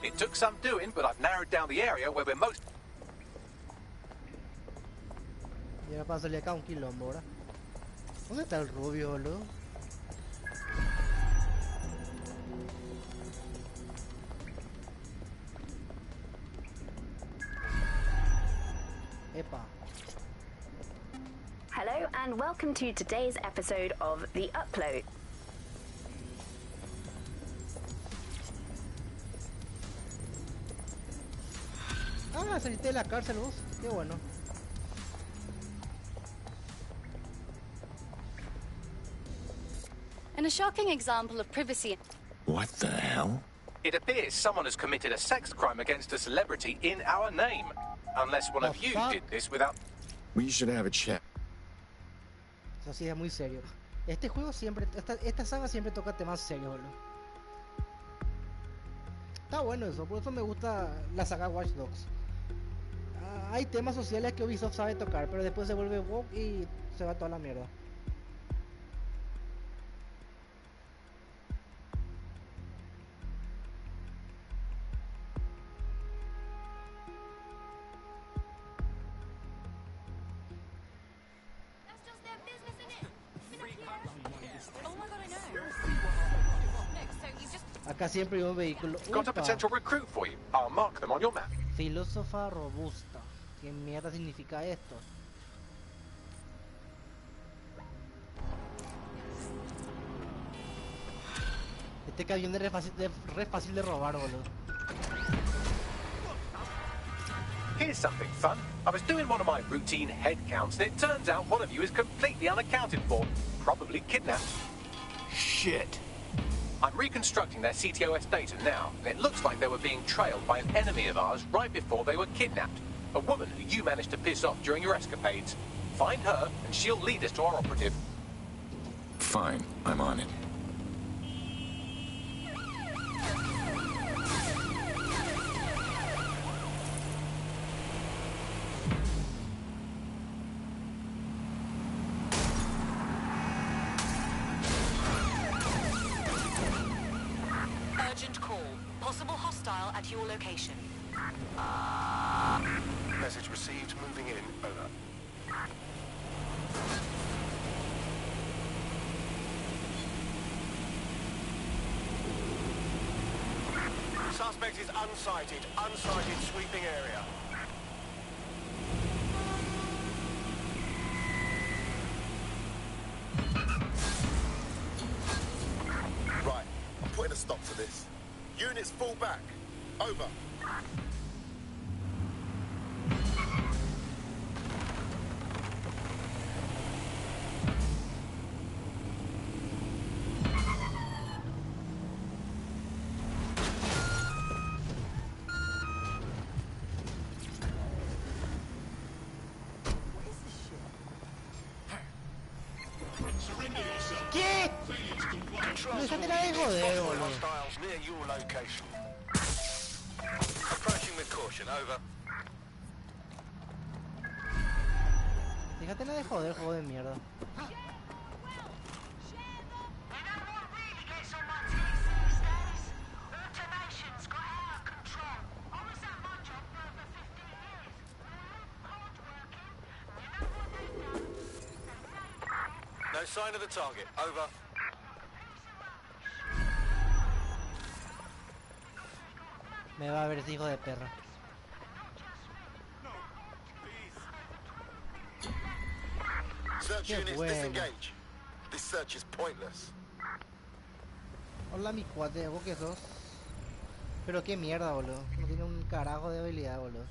It took some doing, but I've narrowed down the area where we're most... Y ahora para salir acá un quilombo, ¿verdad? ¿Dónde está el rubio, boludo? Epa. Hello and welcome to today's episode of The Upload. Ah, saliste de la cárcel vos. Qué bueno. In a shocking example of privacy. What the hell? It appears someone has committed a sex crime against a celebrity in our name. Unless one of you did this without... We should have a chat. Eso sí es muy serio. Este juego siempre, esta saga siempre toca temas serios, boludo. Está bueno eso, por eso me gusta la saga Watch Dogs. Hay temas sociales que Ubisoft sabe tocar, pero después se vuelve woke y se va toda la mierda. Acá siempre hay un vehículo. Got a Upa. potential recruit for you. I'll mark them on your map. Filósofa robusta. ¿Qué mierda significa esto? Este camión es re fácil de robar, boludo. Here's something fun. I was doing one of my routine head counts, and it turns out one of you is completely unaccounted for. Probably kidnapped. Shit. I'm reconstructing their CTOS data now, and it looks like they were being trailed by an enemy of ours right before they were kidnapped. A woman who you managed to piss off during your escapades. Find her, and she'll lead us to our operative. Fine, I'm on it. Possible hostile at your location. Message received. Moving in. Over. Suspect is unsighted. Unsighted sweeping area. Right. I'm putting a stop to this. Units fall back. Over. ¿Qué? Déjate la de joder, boludo. Hostiles near your location. Approaching with caution. Over. Déjate la de joder, juego de mierda. No sign of the target. Over. Me va a ver ese hijo de perra. Search Qué units bueno. disengage. This search is pointless. Hola, mi cuate, ¿vos qué sos? Pero qué mierda, boludo. No tiene un carajo de habilidad, boludo.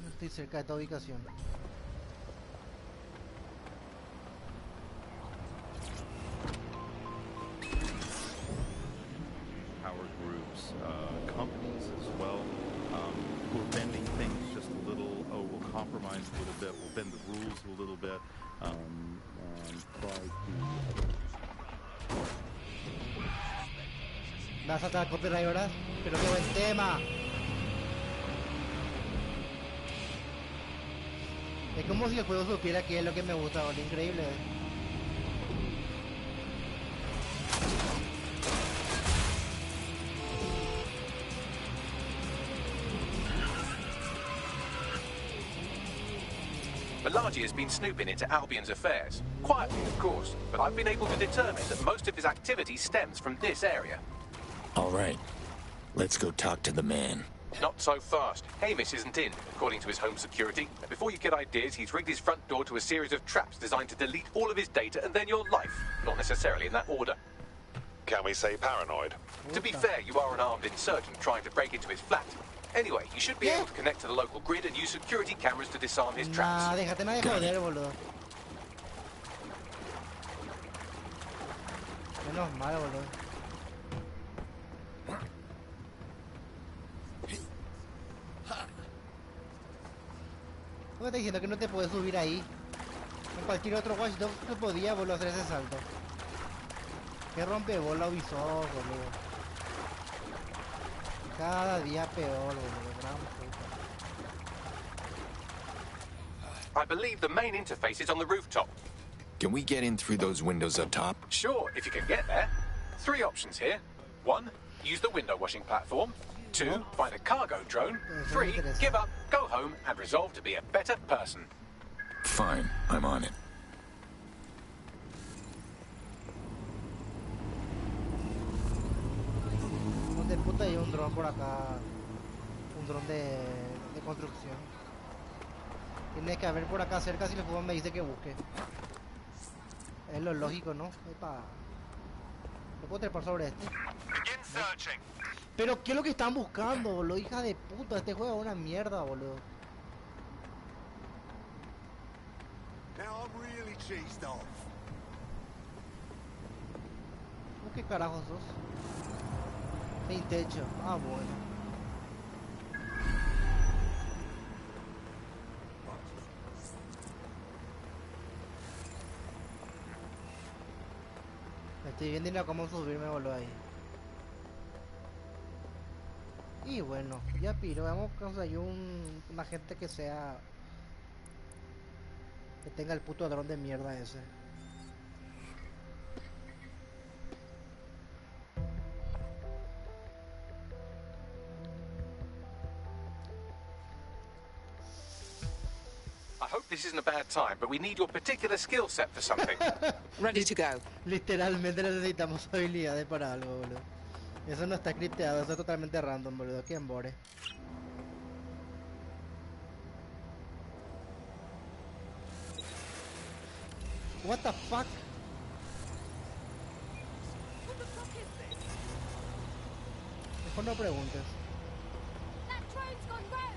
No estoy cerca de esta ubicación. Power groups, companies as well. We're bending things just a little. Oh, we'll compromise a little bit. We'll bend the rules a little bit. Try to. ¿Vas a sacar copyright ahora? Pero qué buen tema. Es como si el juego supiera que es lo que me gusta, boludo. Increíble. Malachi has been snooping into Albion's affairs. Quietly, of course, but I've been able to determine that most of his activity stems from this area. All right. Let's go talk to the man. Not so fast. Hamish isn't in, according to his home security. And before you get ideas, he's rigged his front door to a series of traps designed to delete all of his data and then your life. Not necessarily in that order. Can we say paranoid? To be fair, you are an armed insurgent trying to break into his flat. Anyway, you should be able to connect to the local grid and use security cameras to disarm his traps. Nah, déjate nada de joder, boludo. Menos mal, boludo. ¿Cómo estás diciendo que no te puedes subir ahí? En cualquier otro Watch Dogs se podía, boludo, hacer ese salto. Que rompe bola Ubisoft, boludo. Cada día peor, boludo. Gran puta. I believe the main interface is on the rooftop. Can we get in through those windows up top? Sure, if you can get there. 3 options here. 1, use the window washing platform. 2, find a cargo drone. 3, give up, go home, and resolve to be a better person. Fine, I'm on it. De puta, hay un dron por acá. Un dron de construcción. Tiene que haber por acá cerca si el juego me dice que busque. Es lo lógico, ¿no? Epa. ¿No puedo trepar sobre este? Pero ¿qué es lo que están buscando, boludo? Hija de puta, este juego es una mierda, boludo. Now I'm really cheesed off. ¿Cómo qué carajo sos? Sin techo. Ah, bueno. Estoy viendo cómo subirme, boludo, ahí. Y bueno, ya piro, vamos a conseguir una gente que sea... que tenga el puto dron de mierda ese. hope this isn't a bad time, but we need your particular skill set for something. Ready to go. Literalmente necesitamos habilidades para algo, boludo. Eso no está scripteado, eso es totalmente random, boludo. ¿Quién bore? What the fuck? Mejor no preguntes. That drone's gone rogue.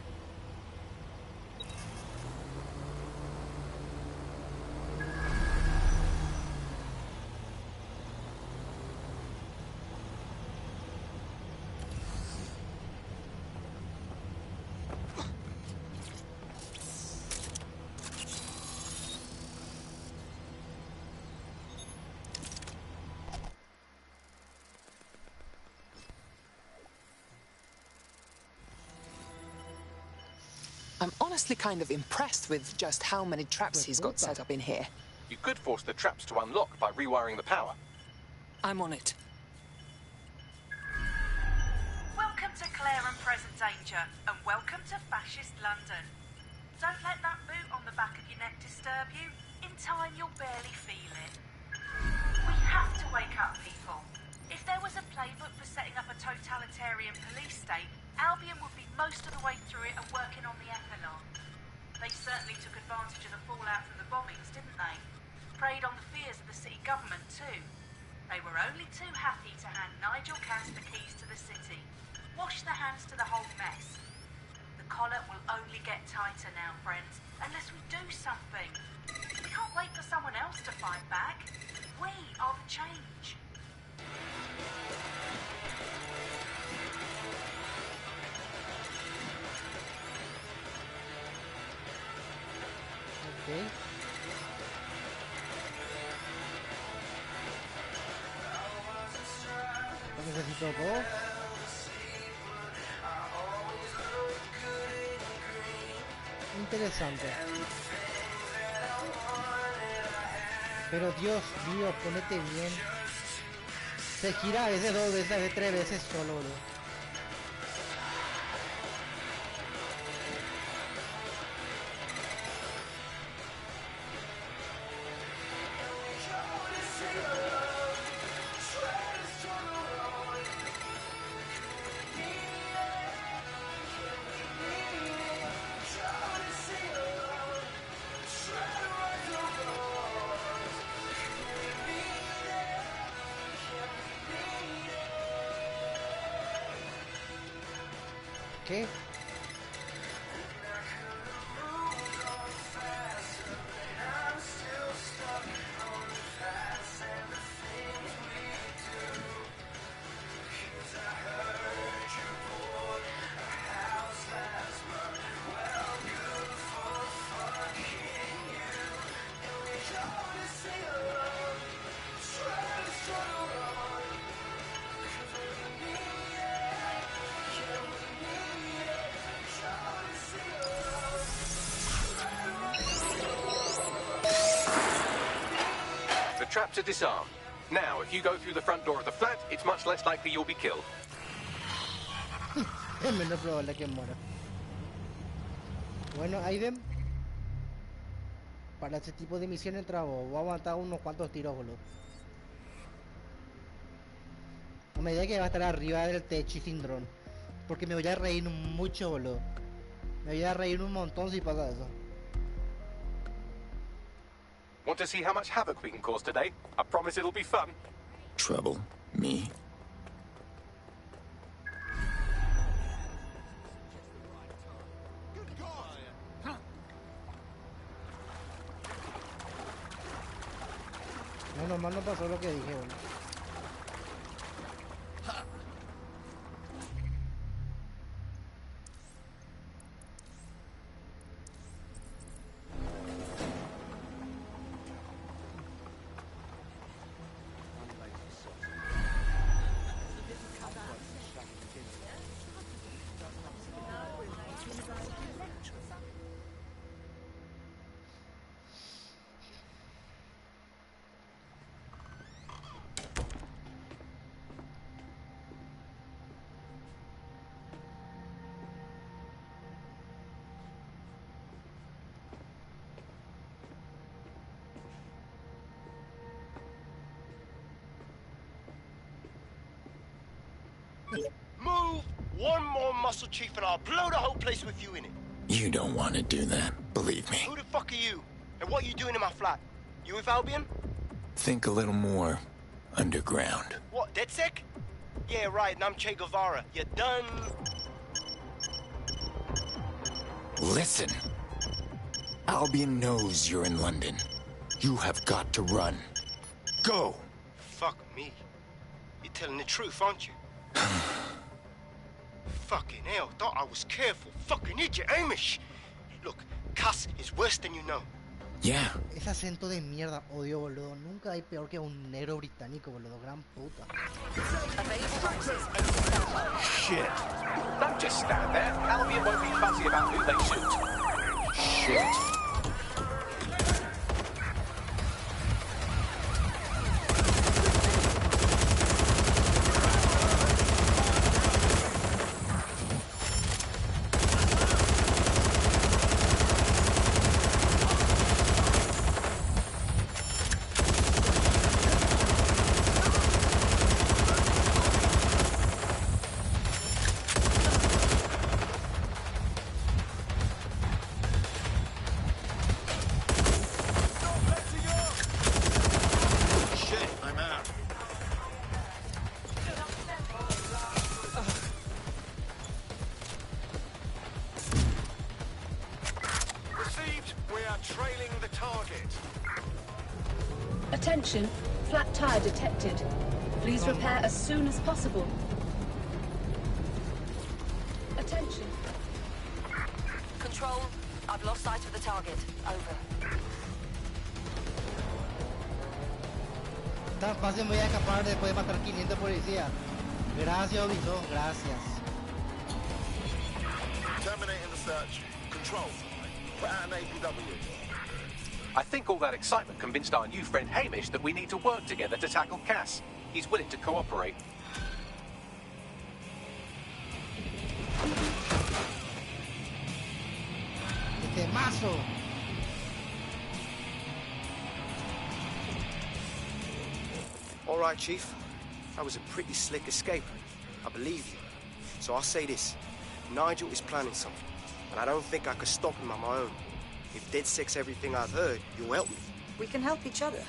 I'm honestly kind of impressed with just how many traps he's got set up in here. You could force the traps to unlock by rewiring the power. I'm on it. Welcome to Claire and Present Danger, and welcome to Fascist London. Don't let that boot on the back of your neck disturb you. In time, you'll barely feel it. We have to wake up, people. If there was a playbook for setting up a totalitarian police state, Albion would be most of the way through it and working on the epilogue. They certainly took advantage of the fallout from the bombings, didn't they? Preyed on the fears of the city government, too. They were only too happy to hand Nigel Cass the keys to the city. Wash the hands to the whole mess. The collar will only get tighter now, friends, unless we do something. We can't wait for someone else to fight back. We are the change. Okay. Necesito dos. Interesante. Pero Dios mío, ponete bien. Se gira a veces dos veces, a veces tres veces solo, boludo. ¿Qué? Traps are disarmed. Now, if you go through the front door of the flat, it's much less likely you'll be killed. Es menos probable que muera. Bueno, Aiden, para este tipo de misiones voy a aguantar unos cuantos tiros, boludo. A medida que va a estar arriba del techo y sin dron. Porque me voy a reír mucho, boludo. Me voy a reír un montón si pasa eso. Want to see how much havoc we can cause today? I promise it'll be fun. Trouble? Me? No, nomás no pasó lo que dije, boludo. Move one more muscle, Chief, and I'll blow the whole place with you in it. You don't want to do that, believe me. Who the fuck are you? And what are you doing in my flat? You with Albion? Think a little more underground. What, DedSec? Yeah, right, and I'm Che Guevara. You done? Listen. Albion knows you're in London. You have got to run. Go! Fuck me. You're telling the truth, aren't you? Fucking hell, thought I was careful. Fucking idiot, Amish. Look, cuss is worse than you know. Yeah. Ese acento de mierda, odio, boludo. Nunca hay peor que un negro británico, boludo. Gran puta. Shit. Don't just stand there. Albion won't be fussy about who they shoot. Shit. Attention, flat tire detected. Please repair as soon as possible. Attention. Control, I've lost sight of the target. Over. Tan fácil me voy a escapar después de matar 500 policías. Gracias, Obiso, gracias. Terminating the search. Control. Put out an APW. I think all that excitement convinced our new friend Hamish that we need to work together to tackle Cass. He's willing to cooperate. Este mazo. All right, Chief. That was a pretty slick escape. I believe you. So I'll say this. Nigel is planning something, and I don't think I could stop him on my own. If DedSec's everything I've heard, you'll help me. We can help each other.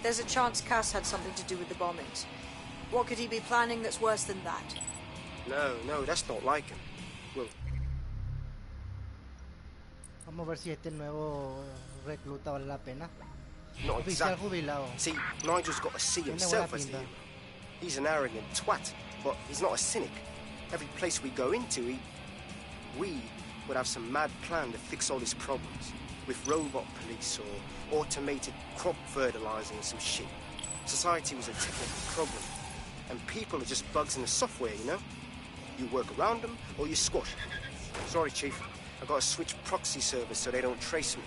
There's a chance Cass had something to do with the bombings. What could he be planning that's worse than that? No, that's not like him. Well, Vamos a ver si este nuevo recluta vale la pena. not Oficial exactly. jubilado. See, Nigel's got to see Tiene himself buena as the pinta. hero. He's an arrogant twat, but he's not a cynic. Every place we go into, we would have some mad plan to fix all his problems. With robot police or automated crop fertilizer and some shit. Society was a technical problem. And people are just bugs in the software, you know? You work around them or you squash. Sorry, Chief. I've got to switch proxy servers so they don't trace me.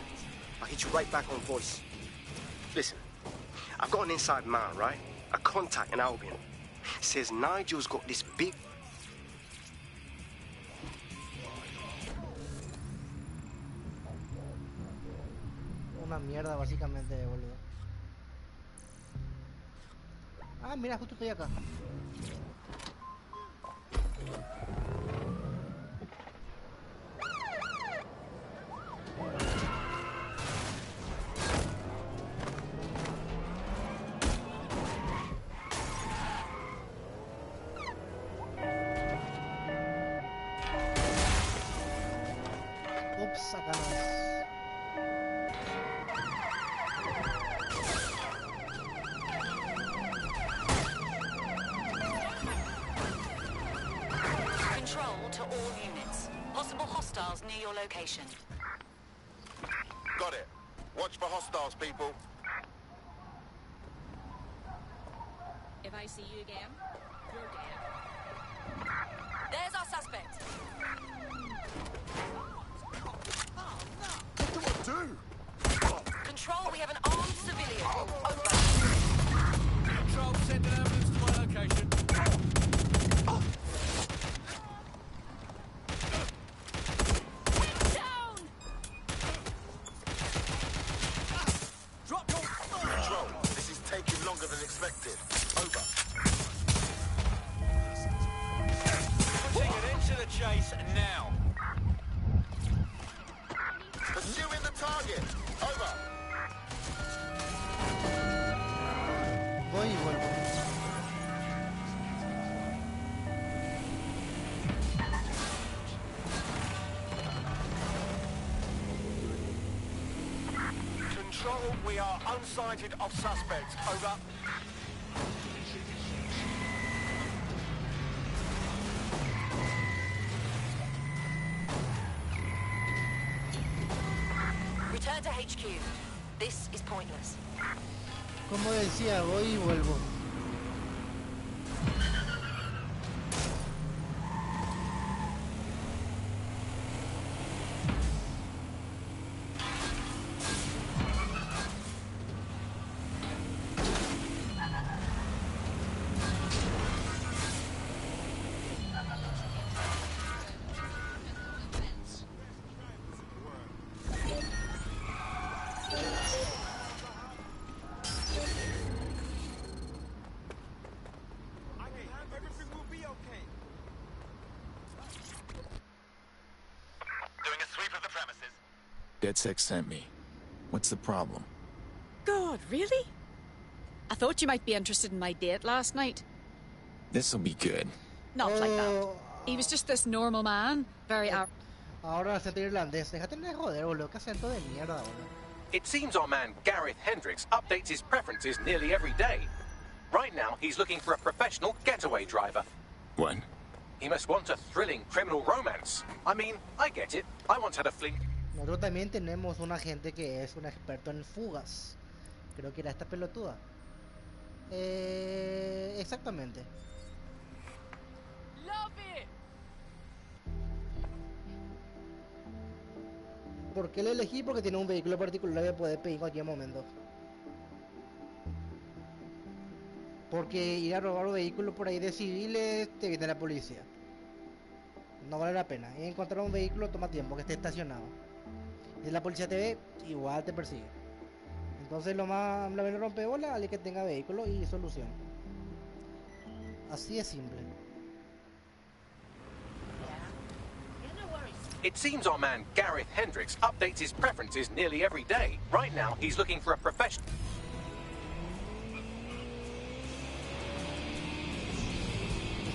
I'll hit you right back on voice. Listen, I've got an inside man, right? A contact in Albion. Says Nigel's got this big... Una mierda, básicamente, boludo. Ah, mira, justo estoy acá. Ups, acá no es. Control to all units. Possible hostiles near your location. Got it. Watch for hostiles, people. If I see you again, you're dead. There's our suspect. What do I do? Control, we have an armed civilian. Over. Control, send an ambulance to my location. Control, this is taking longer than expected. Over. Over. Voy y vuelvo. Control, we are unsighted of suspects. Over. Return to HQ. This is pointless. Como decía, voy y vuelvo. DedSec sent me. What's the problem? God, really? I thought you might be interested in my date last night. This'll be good. Not like that. He was just this normal man. Very Ahora acento irlandés. Déjate de joder, boludo. Qué acento de mierda, boludo. It seems our man Gareth Hendricks updates his preferences nearly every day. Right now, he's looking for a professional getaway driver. What? He must want a thrilling criminal romance. I mean, I get it. I once had a fling. Nosotros también tenemos un agente que es un experto en fugas. Creo que era esta pelotuda. Exactamente. Love it. ¿Por qué le elegí? Porque tiene un vehículo particular que puede pedir en cualquier momento. Porque ir a robar un vehículo por ahí de civiles te viene la policía. No vale la pena. Y encontrar un vehículo toma tiempo, que esté estacionado. Y si la policía te ve, igual te persigue. Entonces lo más la menos rompebola alguien que tenga vehículo y solución. Así de simple. It seems our man Gareth Hendricks updates his preferences nearly every day. Right now, he's looking for a professional.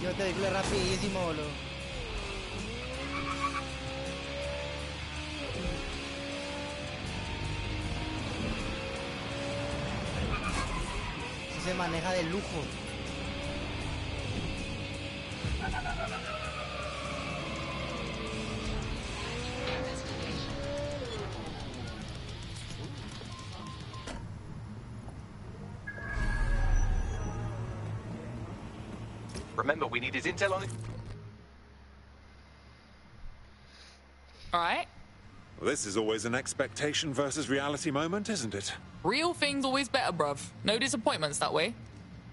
Yo te digo rapidísimo, boludo. Se maneja de lujo. Remember, we need his intel on it. All right. Well, this is always an expectation versus reality moment, isn't it? Real thing's always better, bruv. No disappointments that way.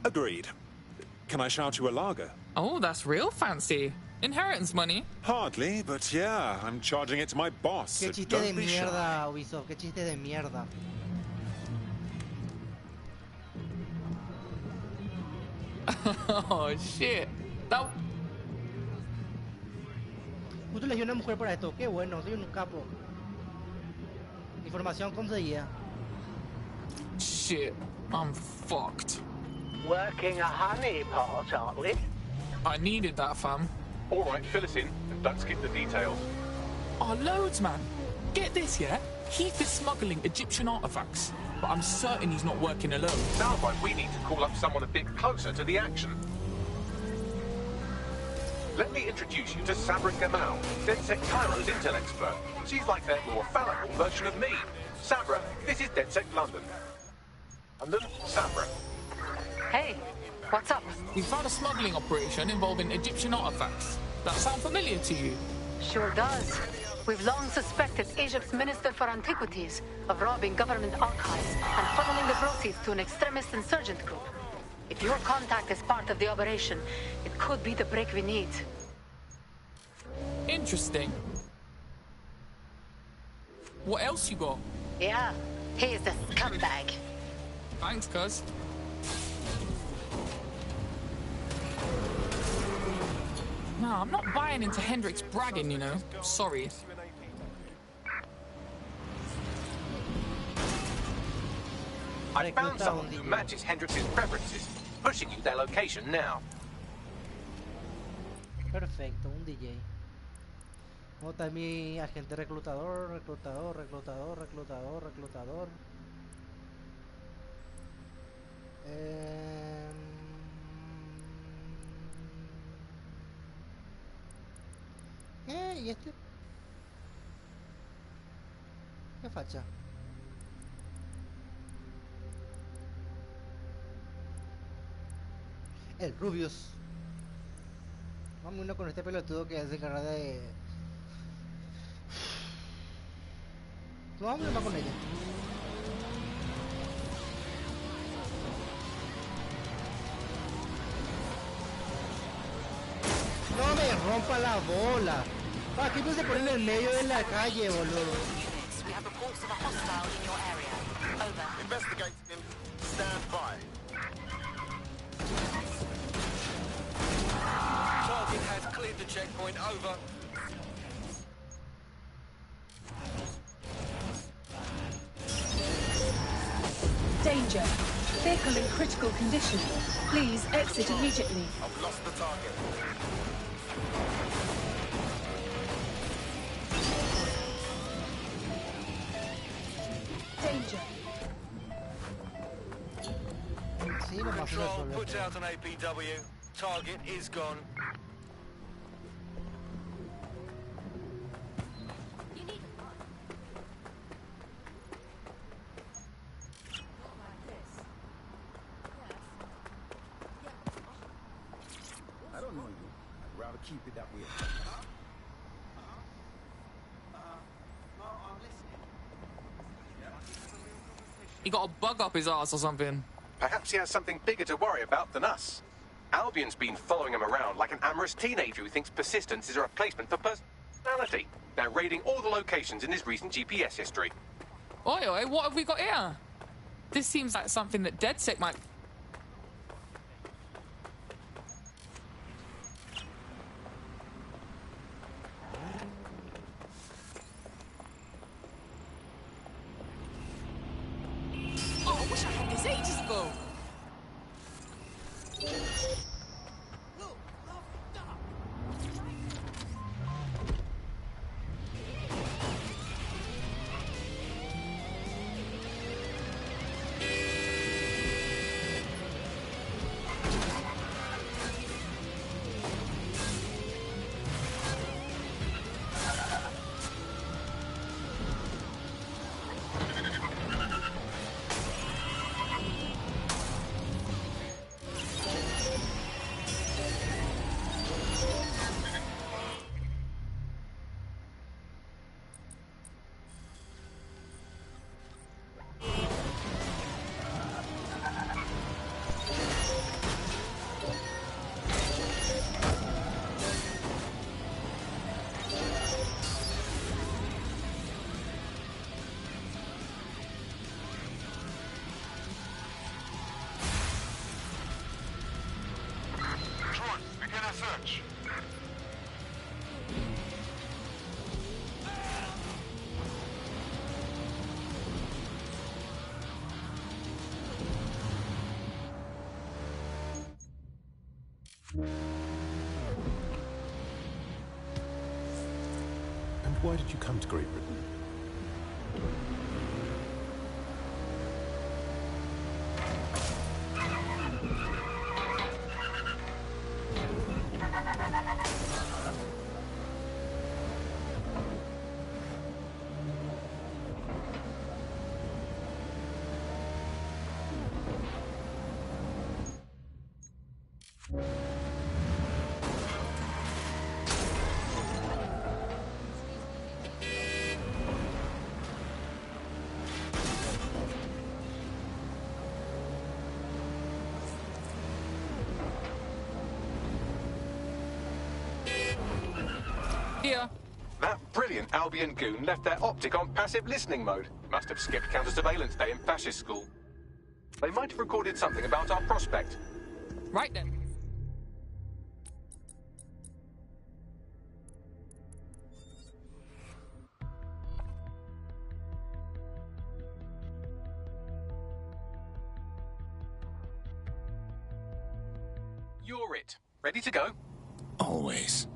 Agreed. Can I shout you a lager? Oh, that's real fancy. Inheritance money? Hardly, but yeah, I'm charging it to my boss. Qué So chiste don't de be shy. mierda, Ubisoft. Qué chiste de mierda. Oh, shit. That... Justo elegí una mujer para esto. Qué bueno, soy un capo. Información conseguida. Shit. I'm fucked. Working a honeypot, aren't we? I needed that, fam. All right, fill us in, and don't skip the details. Oh, loads, man. Get this, yeah? Heath is smuggling Egyptian artifacts, but I'm certain he's not working alone. Sounds like we need to call up someone a bit closer to the action. Let me introduce you to Sabra Gamal, DedSec Cairo's intel expert. She's like their more fallible version of me. Sabra, this is DedSec London. London, Sabra. Hey, what's up? We found a smuggling operation involving Egyptian artifacts. That sound familiar to you? Sure does. We've long suspected Egypt's Minister for Antiquities of robbing government archives and funneling the proceeds to an extremist insurgent group. If your contact is part of the operation, it could be the break we need. Interesting. What else you got? Yeah, he's the scumbag. Thanks, cuz. No, I'm not buying into Hendricks bragging, you know. Sorry. I found someone who matches Hendrix's preferences, pushing you their location now. Perfecto, un DJ. ¿Cómo está mi agente reclutador? Reclutador. ¿Y este? ¿Qué facha? El Rubius. Vamos uno con este pelotudo que hace cara de... No, vamos más con ella. No me rompa la bola. Aquí no se pone en el medio de la calle, boludo. Investigating. Stand by. Target has cleared the checkpoint. Over. Danger. Vehicle in critical condition. Please exit immediately. I've lost the target. Danger. Control, put out an APW. Target is gone. I don't know you. I'd rather keep it that way. He got a bug up his ass or something. Perhaps he has something bigger to worry about than us. Albion's been following him around like an amorous teenager who thinks persistence is a replacement for personality. Now raiding all the locations in his recent GPS history. Oi, what have we got here? This seems like something that DedSec might... Oh, I wish I had this ages ago. Search. And why did you come to Great Britain? Here. That brilliant Albion goon left their optic on passive listening mode. Must have skipped counter-surveillance day in fascist school. They might have recorded something about our prospect. Right then. you're it. Ready to go? Always.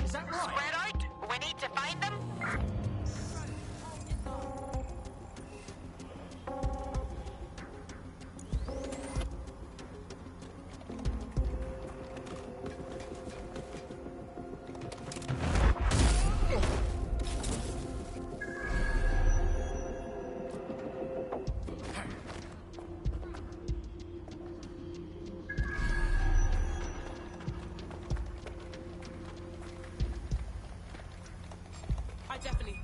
Is that right? Spread out. We need to find them. I definitely.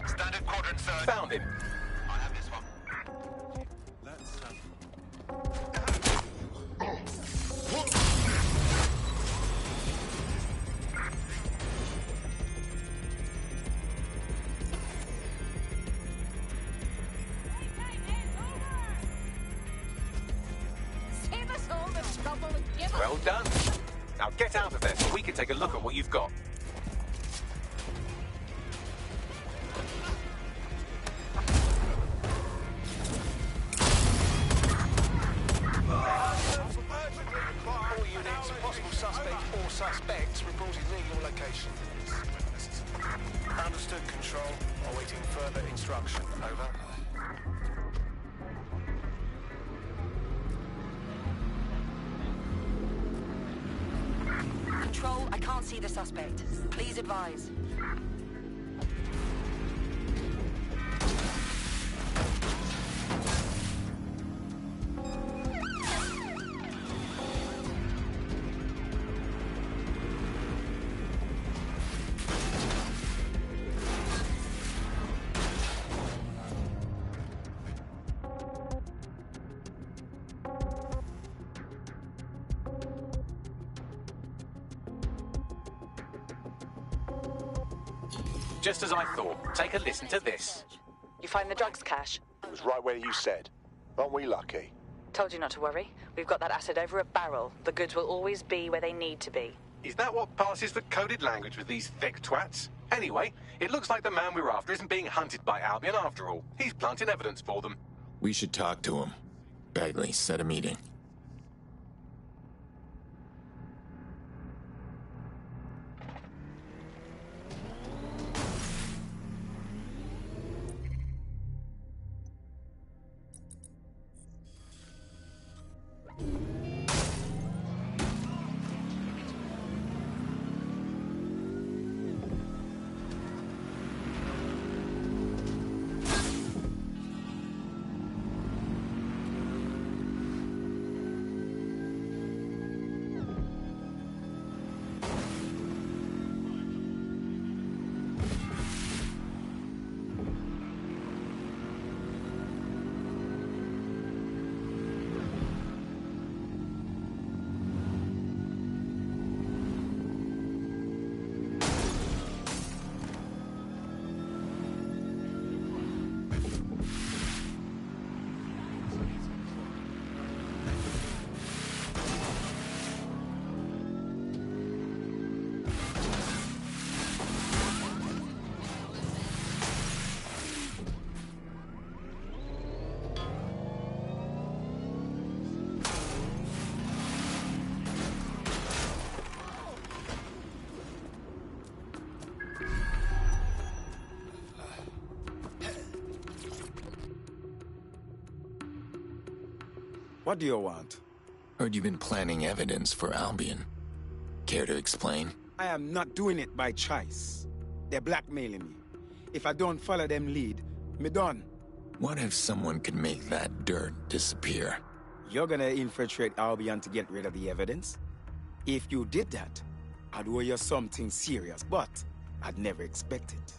Standard quadrant, sir. Found him. I have this one. Save us all the trouble and give us. Well done. Now get out of there so we can take a look at what you've got. All units, possible suspect or suspects reported near your location. Understood, Control. Awaiting further instruction. Over. Control, I can't see the suspect. Please advise. Just as I thought. Take a listen to this. You find the drugs cache? It was right where you said. Aren't we lucky? Told you not to worry. We've got that acid over a barrel. The goods will always be where they need to be. Is that what passes for coded language with these thick twats? Anyway, it looks like the man we're after isn't being hunted by Albion after all. He's planting evidence for them. We should talk to him. Bagley, set a meeting. What do you want? Heard you've been planning evidence for Albion. Care to explain? I am not doing it by choice. They're blackmailing me. If I don't follow them lead, me done. What if someone could make that dirt disappear? You're gonna infiltrate Albion to get rid of the evidence? If you did that, I'd owe you something serious, but I'd never expect it.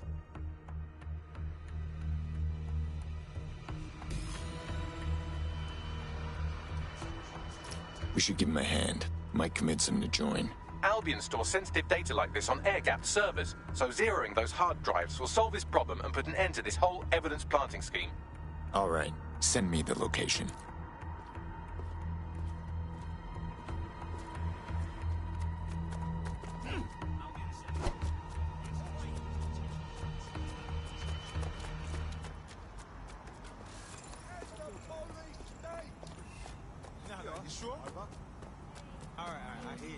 We should give him a hand. Might convince him to join. Albion stores sensitive data like this on air-gapped servers, so zeroing those hard drives will solve this problem and put an end to this whole evidence planting scheme. All right, send me the location. You sure? All right, I hear you.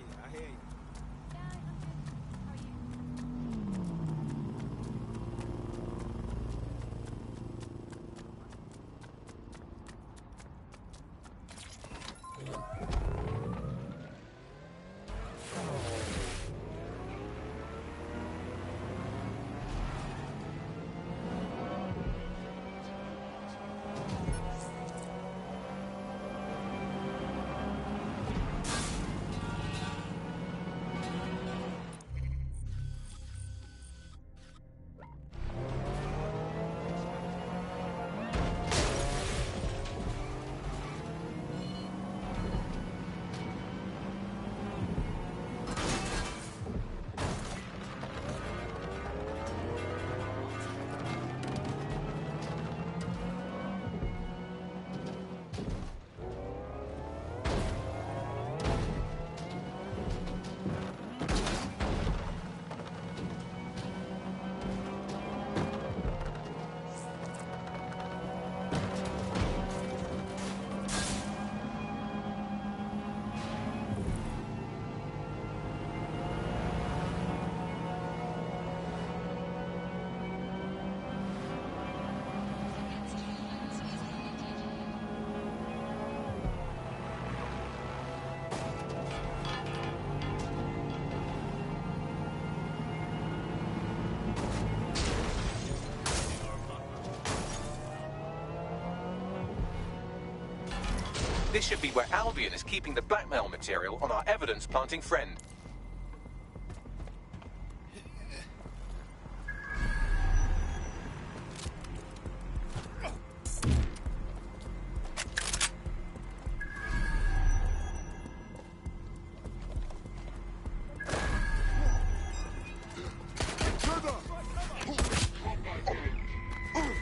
This should be where Albion is keeping the blackmail material on our evidence-planting friend.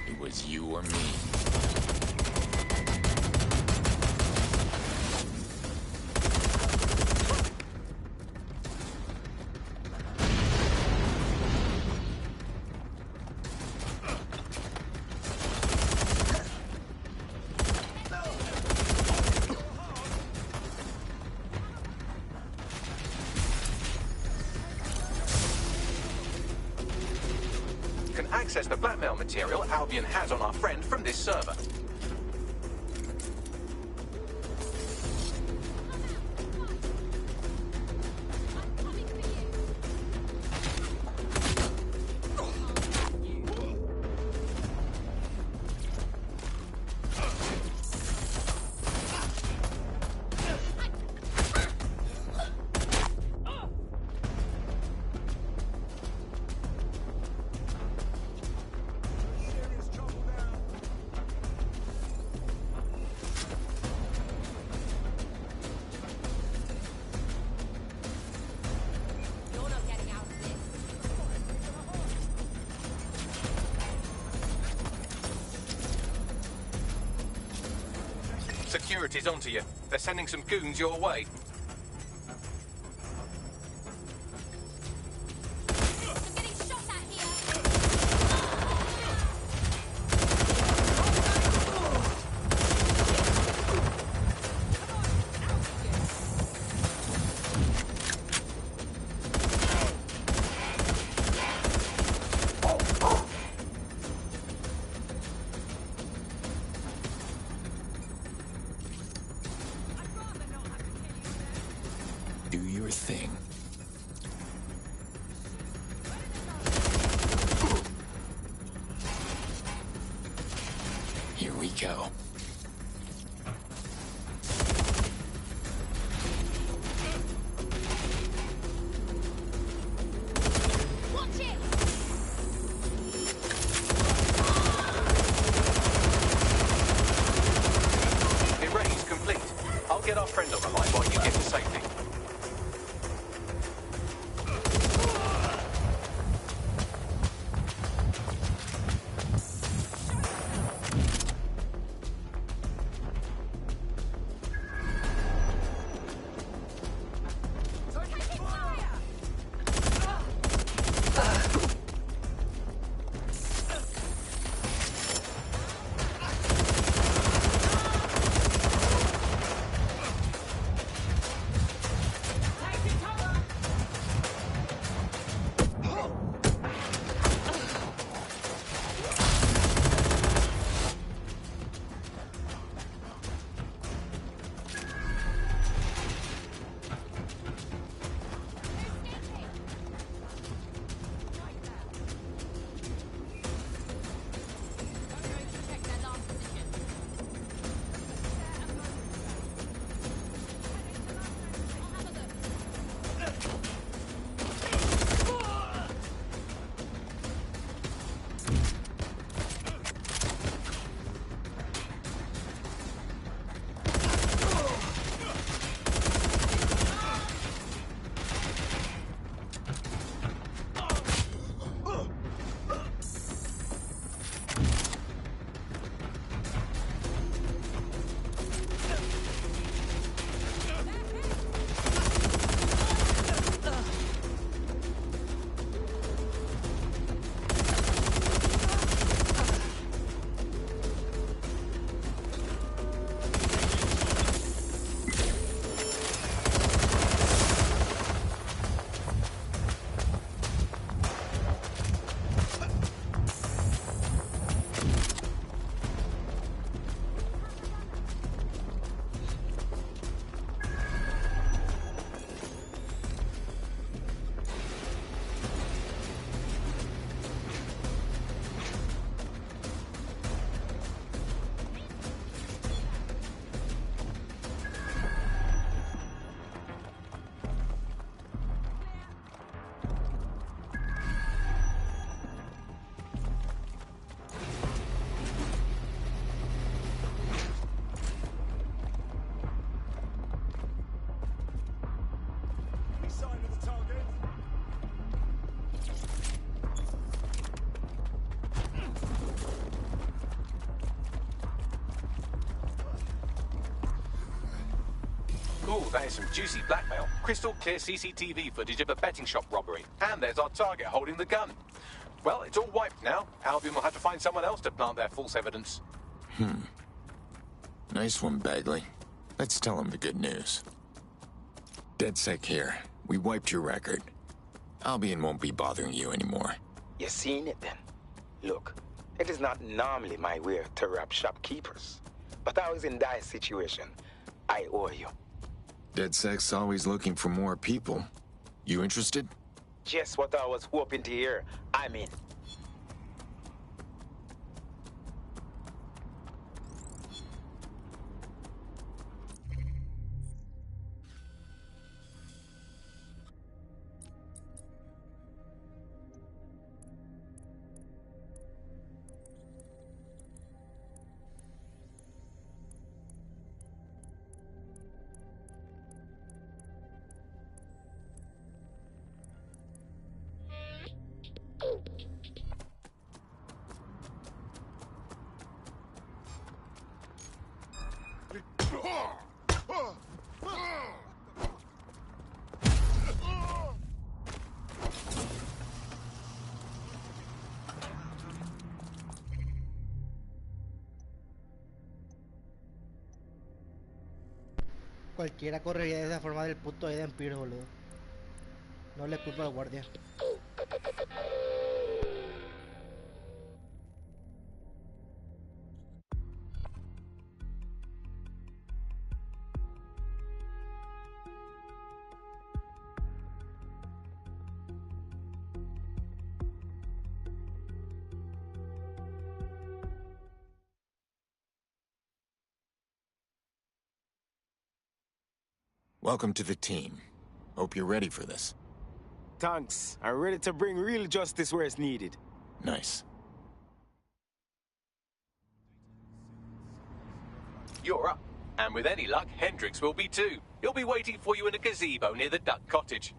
It was you or me. Can access the blackmail material Albion has on our friend from this server. Security's onto you. They're sending some goons your way. go. Erase complete. I'll get our friend on the line while you get to safety. Ooh, that is some juicy blackmail. Crystal clear CCTV footage of a betting shop robbery. And there's our target holding the gun. Well, it's all wiped now. Albion will have to find someone else to plant their false evidence. Nice one, Bagley. Let's tell him the good news. DedSec here. We wiped your record. Albion won't be bothering you anymore. You seen it then? Look, it is not normally my way to rob shopkeepers. But I was in dire situation. I owe you. DedSec's always looking for more people. You interested? Just what I was hoping to hear. I'm in. Cualquiera correría de esa forma del puto Eden Pierce, boludo. No le culpo al guardia. Welcome to the team. Hope you're ready for this. Thanks. I'm ready to bring real justice where it's needed. Nice. You're up. And with any luck, Hendrix will be too. He'll be waiting for you in a gazebo near the duck cottage.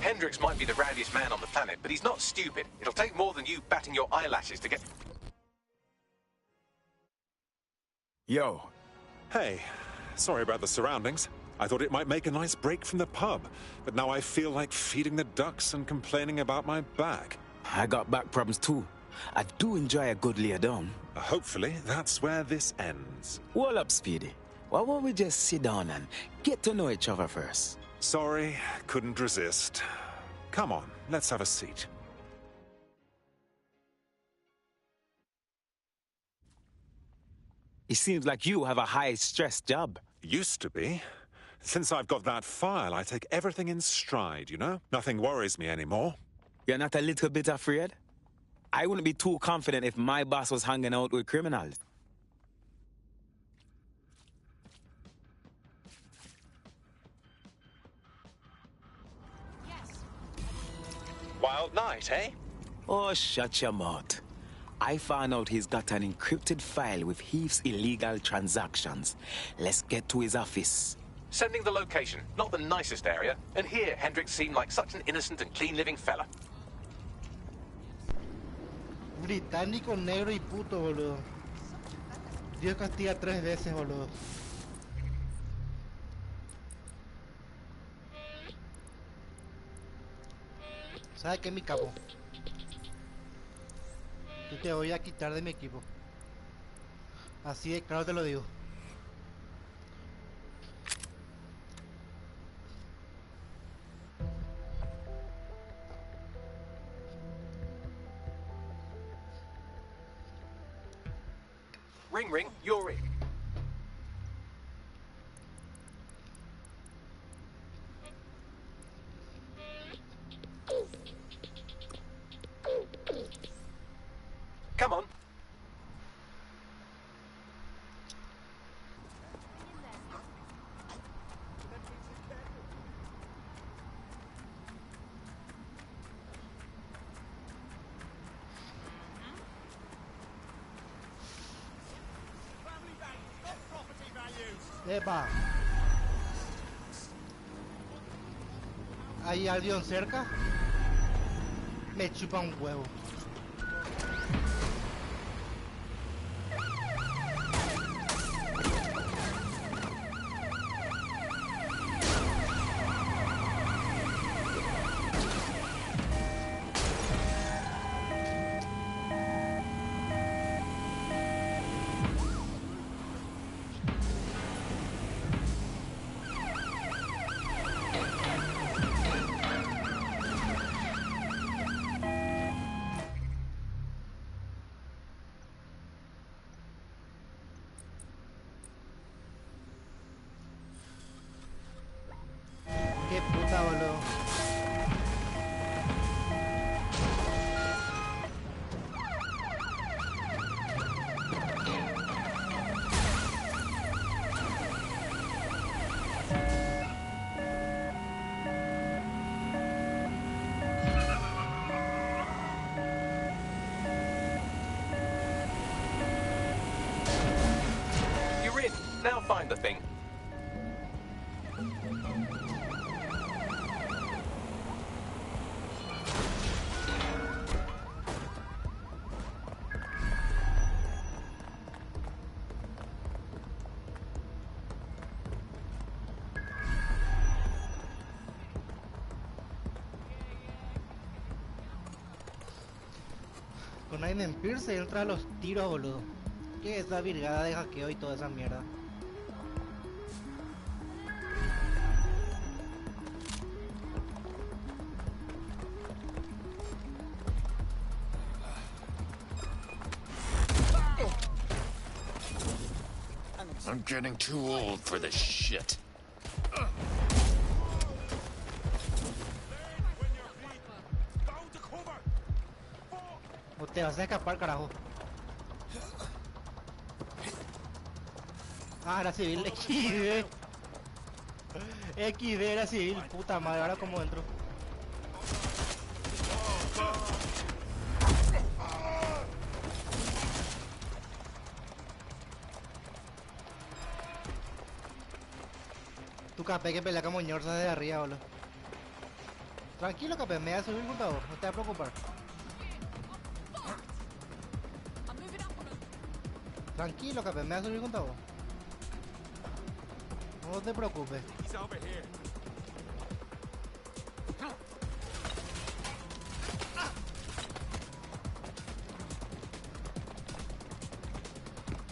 Hendrix might be the rowdiest man on the planet, but he's not stupid. It'll take more than you batting your eyelashes to get... Yo. Hey, sorry about the surroundings. I thought it might make a nice break from the pub, but now I feel like feeding the ducks and complaining about my back. I got back problems too. I do enjoy a good lay down. Hopefully, that's where this ends. Well up, Speedy. Why won't we just sit down and get to know each other first? Sorry, couldn't resist. Come on, let's have a seat. It seems like you have a high-stress job. Used to be. Since I've got that file, I take everything in stride, you know? Nothing worries me anymore. You're not a little bit afraid? I wouldn't be too confident if my boss was hanging out with criminals. Wild night, eh? Oh, shut your mouth. I found out he's got an encrypted file with Heath's illegal transactions. Let's get to his office. Sending the location, not the nicest area. And here, Hendrix seemed like such an innocent and clean-living fella. Británico, negro y puto, boludo. Dios castiga 3 veces, boludo. ¿Sabes qué, mi capo? Yo te voy a quitar de mi equipo. Así de claro te lo digo. Ring, ring, you're in. Come on. Epa. ¿Hay alguien cerca? Me chupa un huevo. Con Aiden Pierce se entra a los tiros, boludo. ¿Qué es esa virgada de hackeo y toda esa mierda? I'm getting too old for this shit. O te vas a escapar, carajo. Ah, era civil, XD. XD era civil, puta madre, ahora como entro. Tu capé que pelea como ñorza desde arriba, boludo. Tranquilo, capé, me voy a subir junto a vos, no te vas a preocupar. Tranquilo, capé, me voy a subir junto a vos. No te preocupes.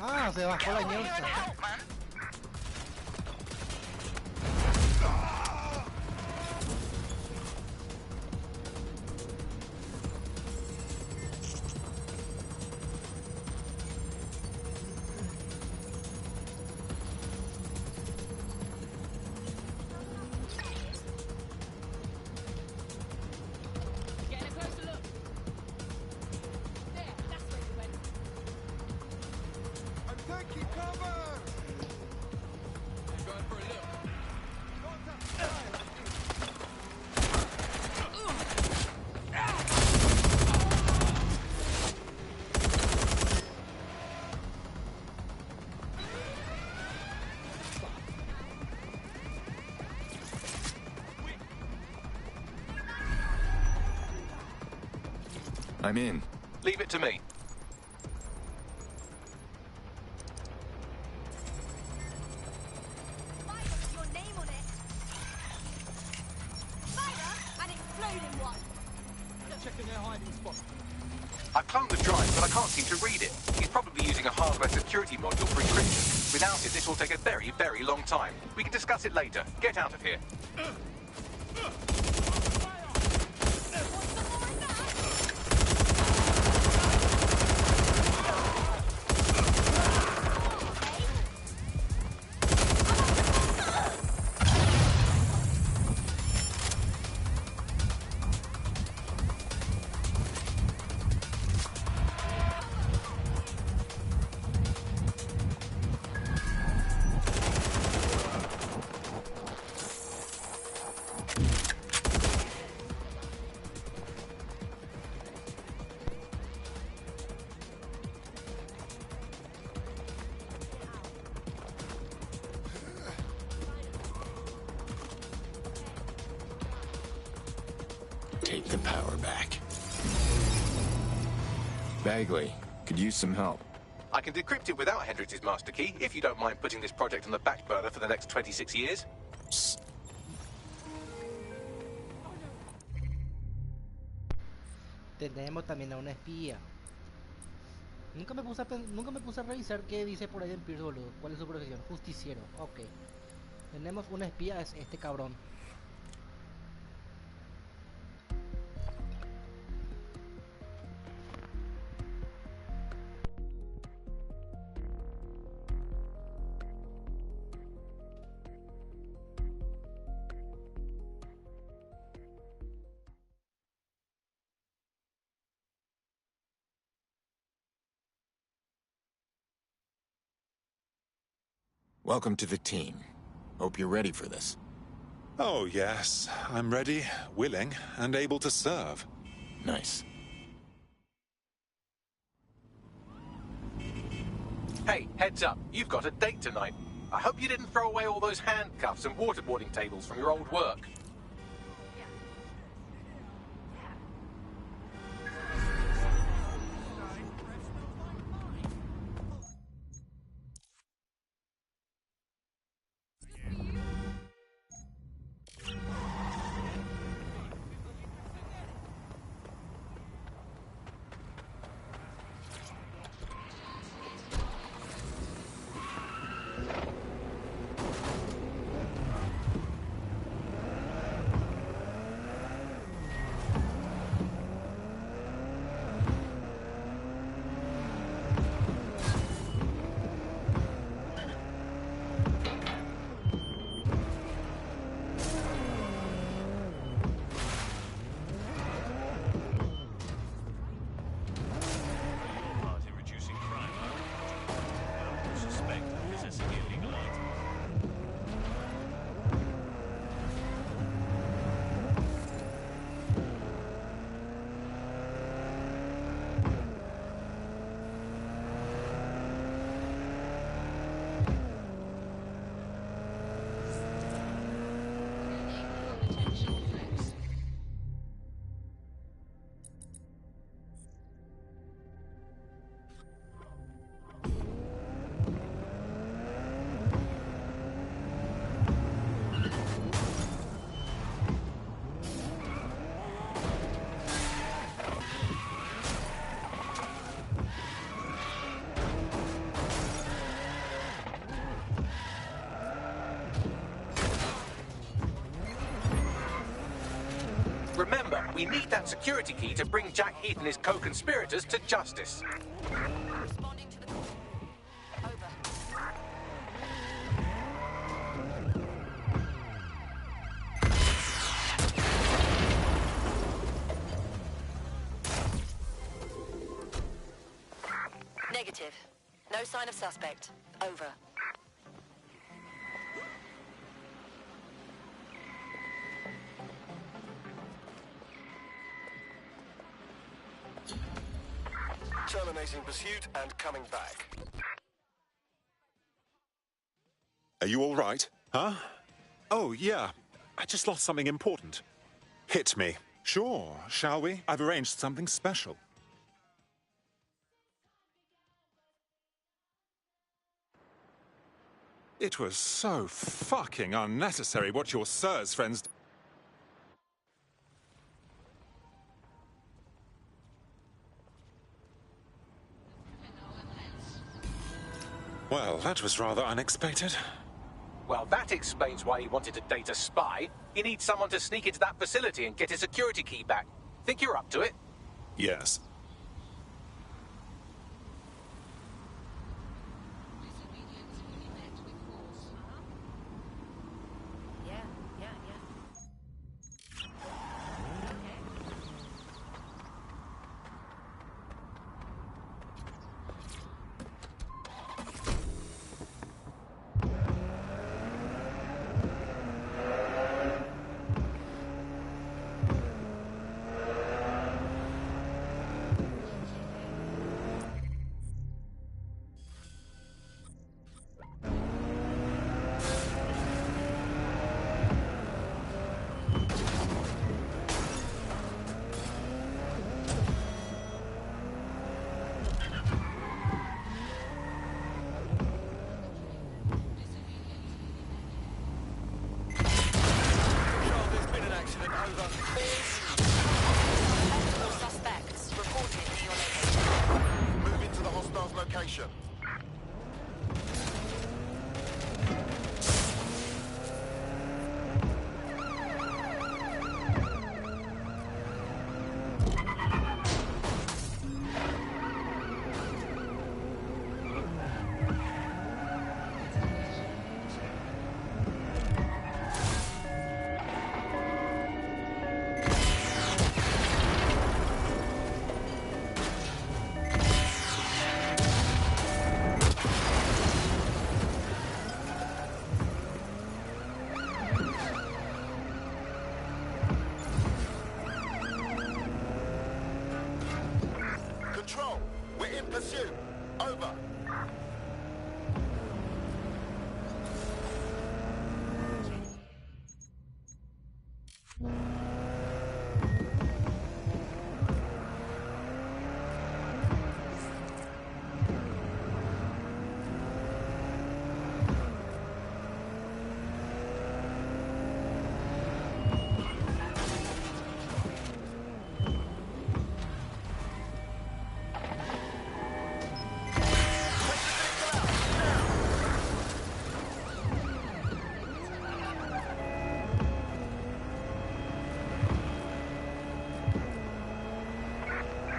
Ah, se bajó la ñorza. I'm in. Leave it to me. I cloned the drive, but I can't seem to read it. He's probably using a hardware security module for encryption. Without it, this will take a very, very long time. We can discuss it later. Get out of here. Take the power back. Bagley, could use some help. I can decrypt it without Hendrix's master key, if you don't mind putting this project on the back burner for the next 26 years. Tenemos también a una espía. Nunca me puse a revisar qué dice por ahí en Pierce, boludo. ¿Cuál es su profesión? Justiciero. Ok. Tenemos una espía, es este cabrón. Welcome to the team. Hope you're ready for this. Oh, yes. I'm ready, willing, and able to serve. Nice. Hey, heads up. You've got a date tonight. I hope you didn't throw away all those handcuffs and waterboarding tables from your old work. Remember, we need that security key to bring Jack Heath and his co-conspirators to justice. Negative. No sign of suspect. Over. Terminating pursuit and coming back. Are you all right? Huh? Oh, yeah. I just lost something important. Hit me. Sure, shall we? I've arranged something special. It was so fucking unnecessary what your sir's friends... Well, that was rather unexpected. Well, that explains why he wanted to date a spy. He needs someone to sneak into that facility and get his security key back. Think you're up to it? Yes. Location. Control, we're in pursuit. Over.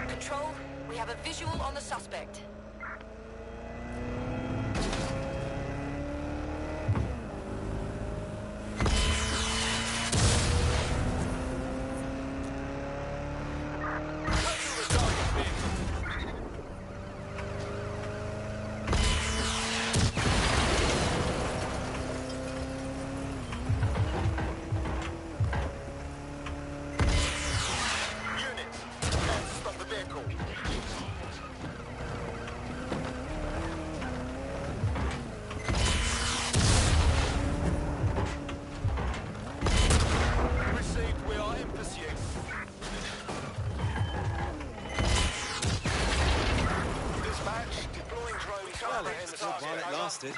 Control, we have a visual on the suspect. While it lasted.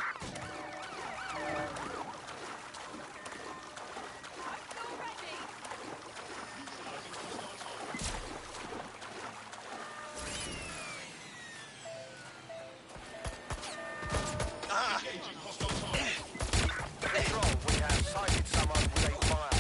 Control, we have sighted someone with a firearm.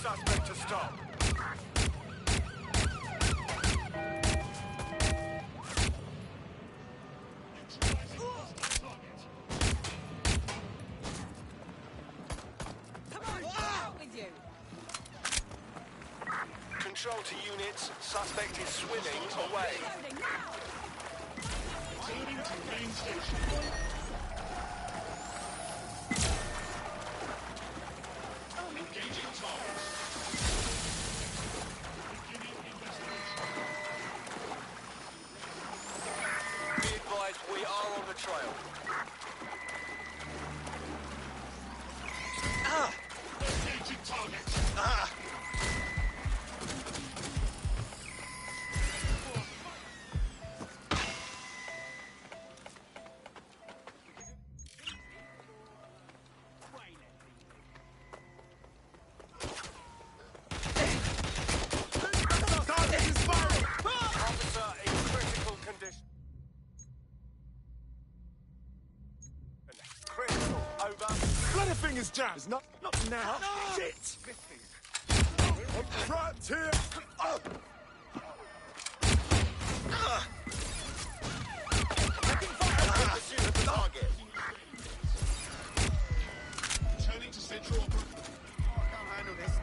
suspect to stop. Control to units. Suspect is swimming away. Returning to main station. Engaging targets. Beginning investigation. Be advised, we are on the trail. Engaging targets. Officer in critical condition. Critical, over. Bloody fingers jammed. Not now. Shit. I'm trapped here. Pursue the target. Turning to central. I can't handle this.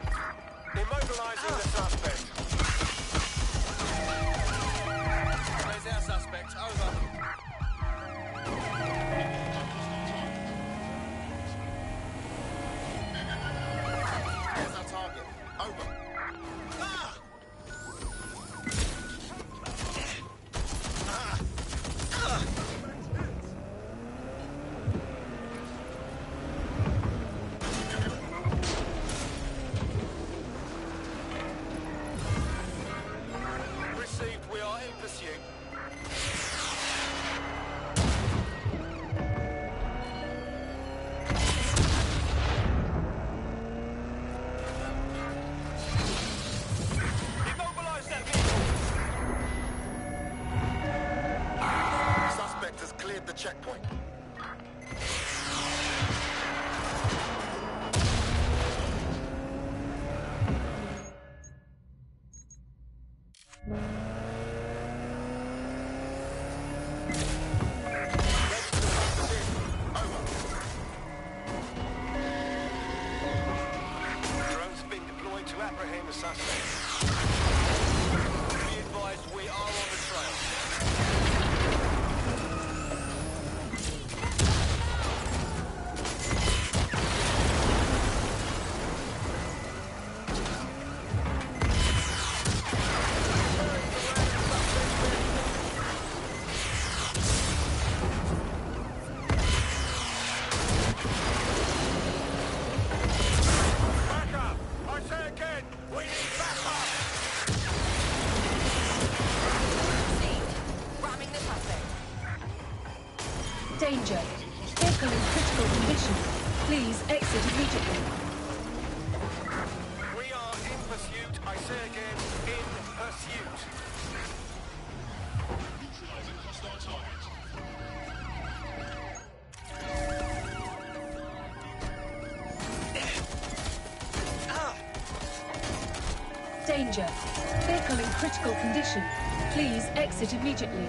Immobilizing the suspect. Where's our suspect? Over. There's our target. Over. Received, we are in pursuit. Immobilize that vehicle. Suspect has cleared the checkpoint. Drone's been deployed to apprehend the suspect. Be advised, we are on the trail. Backup! I say again, we need backup! Ramming the suspect. Danger. Vehicle in critical condition. Please exit immediately. We are in pursuit, I say again, in pursuit. Neutralizing hostile target. Danger. Vehicle in critical condition. Please exit immediately.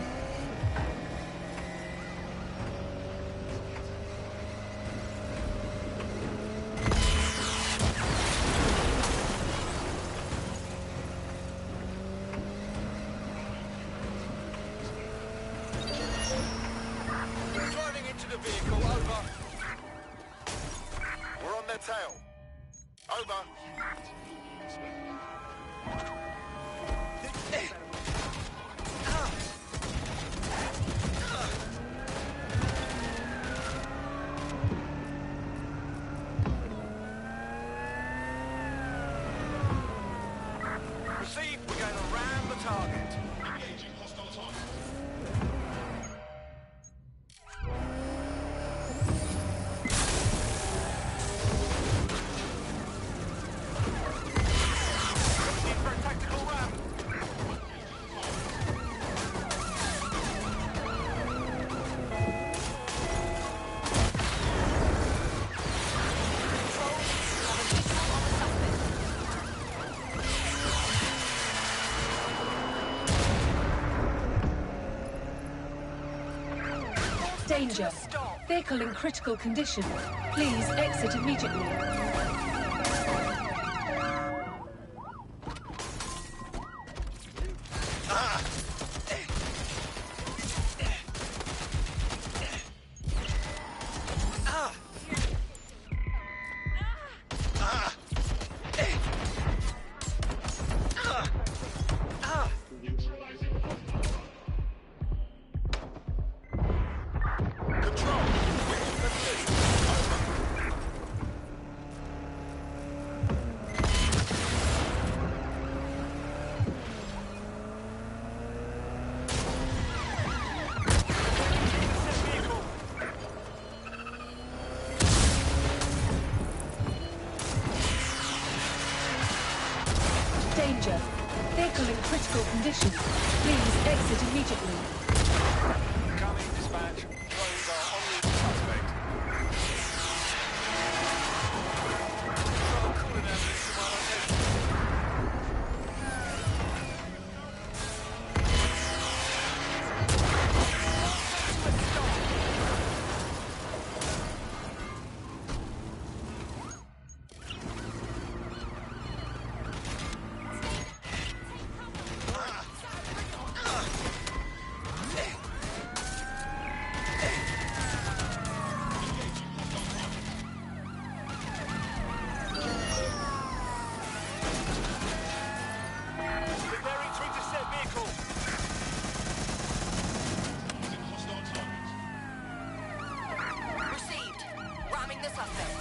Driving into the vehicle, over. We're on their tail. Over. Received, we're going to ram the target. Engaging hostile target. Need for a tactical ram. Danger. Vehicle in critical condition. Please exit immediately. Danger. Vehicle in critical condition. Please exit immediately. Coming, dispatch. Drones are on route to suspect. Trouble calling ambulance to my location. Preparing to intercept vehicle. Received. Ramming the suspect.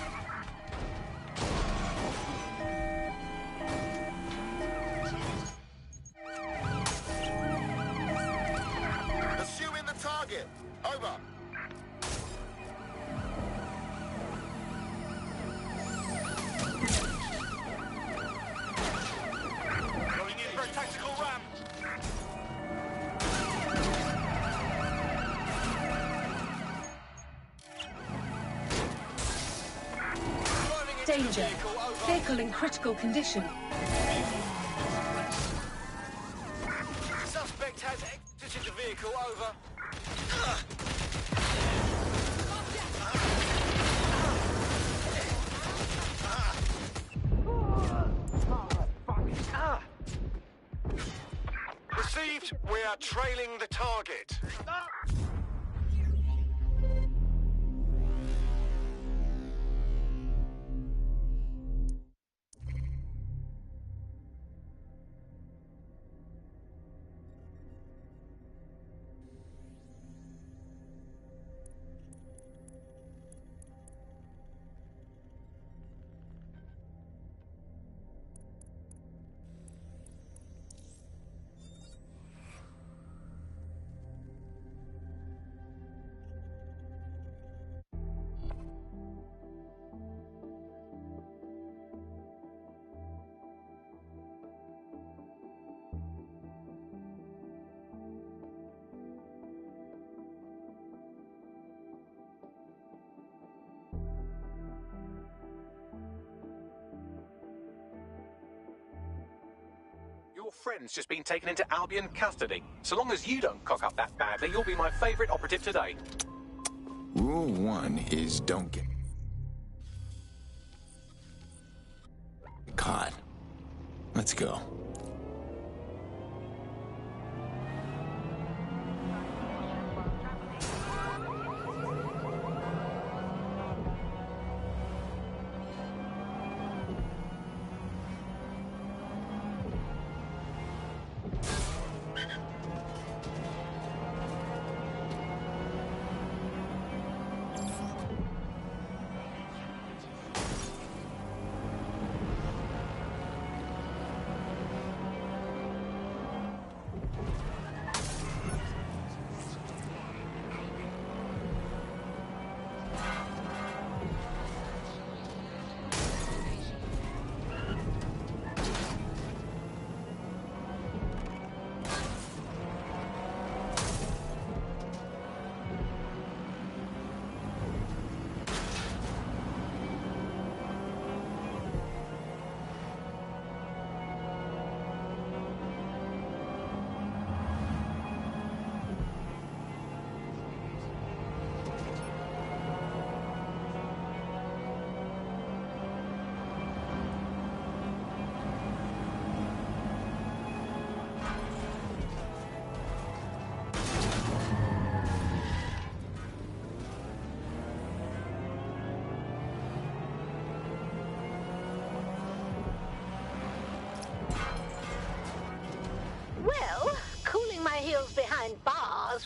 Pursuing the target. Over. Going in for a tactical ram. Danger. Vehicle in critical condition. Suspect has exited the vehicle. Over. Received. We are trailing the target. Your friend's just been taken into Albion custody. So long as you don't cock up that badly, you'll be my favourite operative today. Rule 1 is don't get caught. Let's go.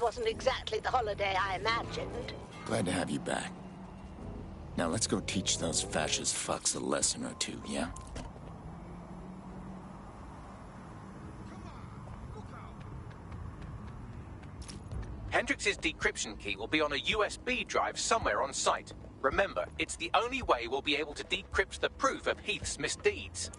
wasn't exactly the holiday I imagined. Glad to have you back. Now let's go teach those fascist fucks a lesson or two, yeah? Hendrix's decryption key will be on a USB drive somewhere on site. Remember, it's the only way we'll be able to decrypt the proof of Heath's misdeeds.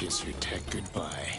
Kiss your tech goodbye.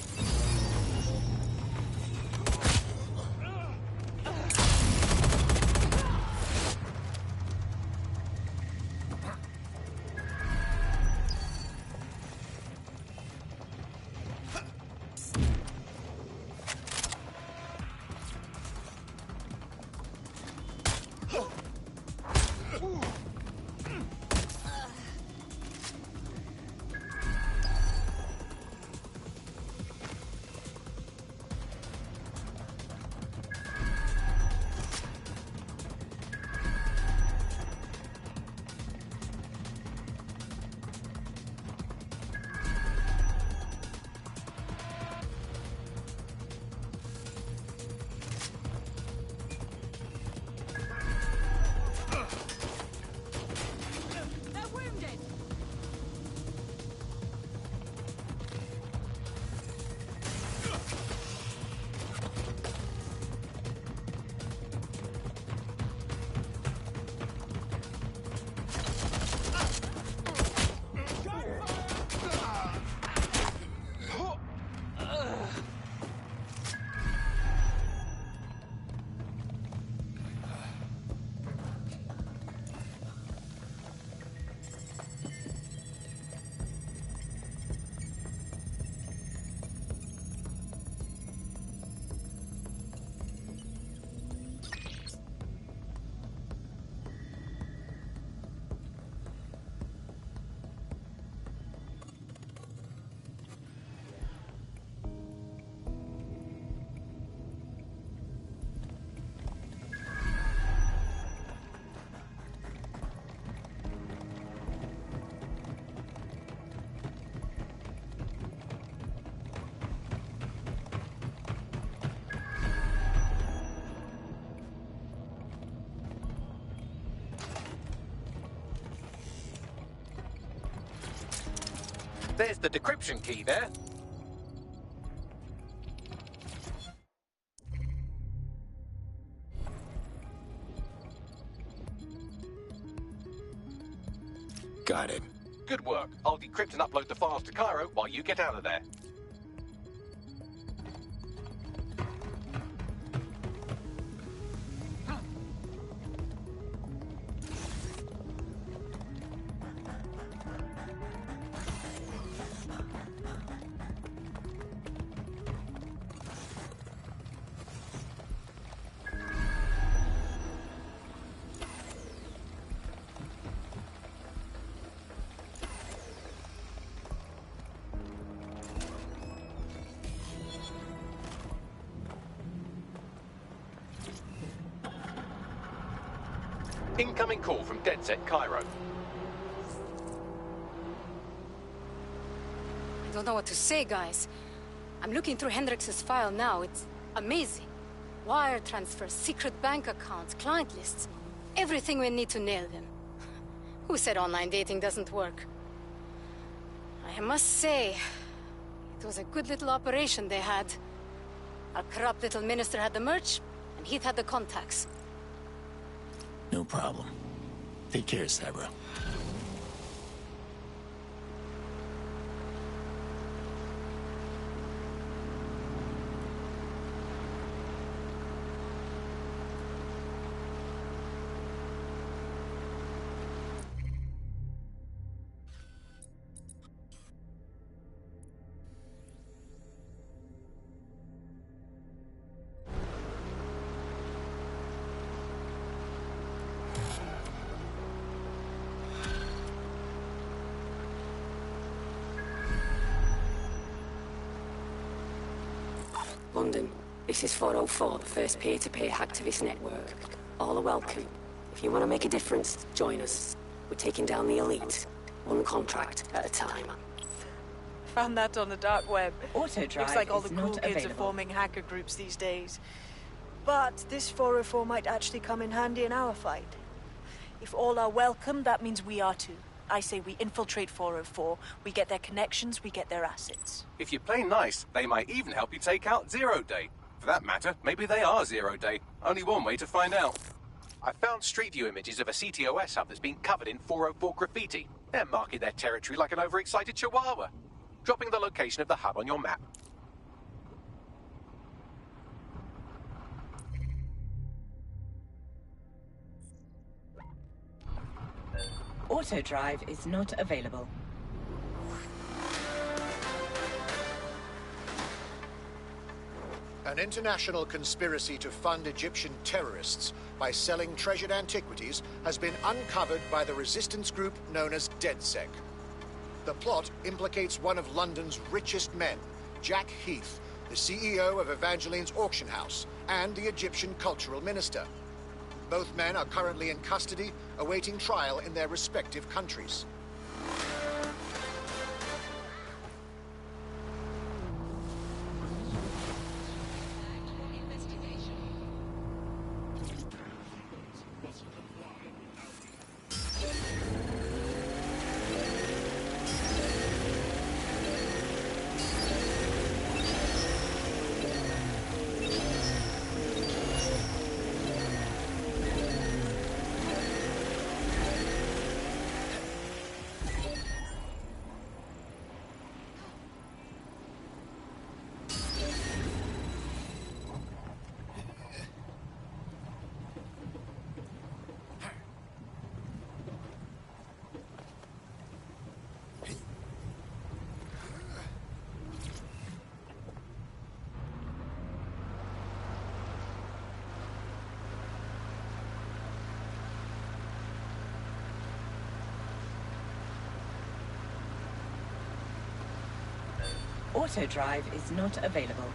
There's the decryption key there. Got it. Good work. I'll decrypt and upload the files to Cairo while you get out of there. Incoming call from DedSec Cairo. I don't know what to say, guys. I'm looking through Hendrix's file now. It's amazing. Wire transfers, secret bank accounts, client lists. Everything we need to nail them. Who said online dating doesn't work? I must say, it was a good little operation they had. Our corrupt little minister had the merch, and Heath had the contacts. No problem. Take care, Sabra. London, this is 404, the first peer-to-peer hacktivist network. All are welcome. If you want to make a difference, join us. We're taking down the elite, one contract at a time. Found that on the dark web. Autodrive Looks like all is the cool not kids are available. forming hacker groups these days. But this 404 might actually come in handy in our fight. If all are welcome, that means we are too. I say we infiltrate 404, we get their connections, we get their assets. If you play nice, they might even help you take out Zero Day. For that matter, maybe they are Zero Day. Only one way to find out. I found Street View images of a CTOS hub that's been covered in 404 graffiti. They're marking their territory like an overexcited chihuahua. Dropping the location of the hub on your map. Autodrive is not available. An international conspiracy to fund Egyptian terrorists by selling treasured antiquities has been uncovered by the resistance group known as DedSec. The plot implicates one of London's richest men, Jack Heath, the CEO of Evangeline's auction house and the Egyptian cultural minister. Both men are currently in custody, awaiting trial in their respective countries. Autodrive is not available.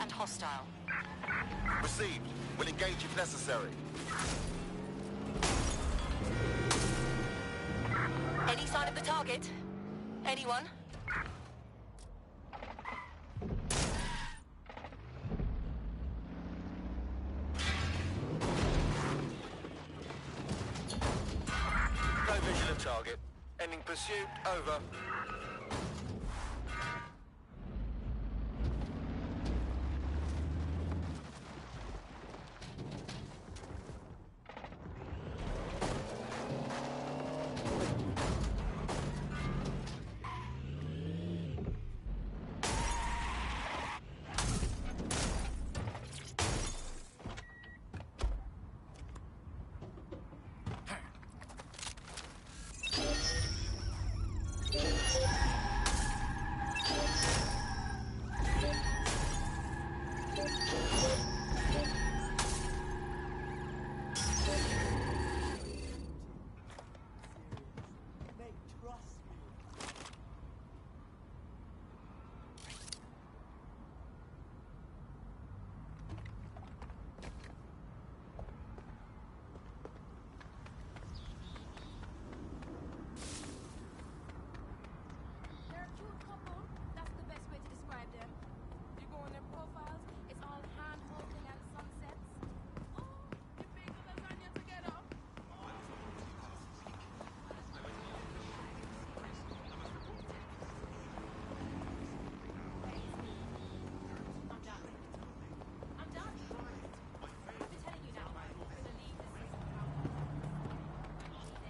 and hostile. Received. Will engage if necessary. Any sign of the target? Anyone? No vision of target. Ending pursuit. Over.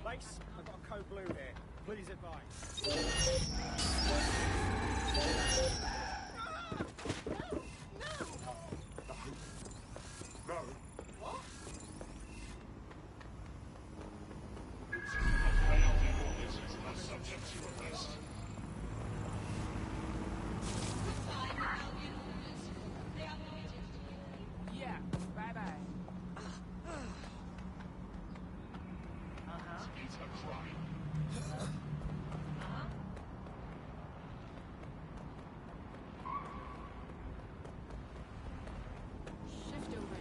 Lace, I've got a code blue here. Please advise. No. What? Subject to arrest. Yeah, bye-bye. It's a crime. Shift over.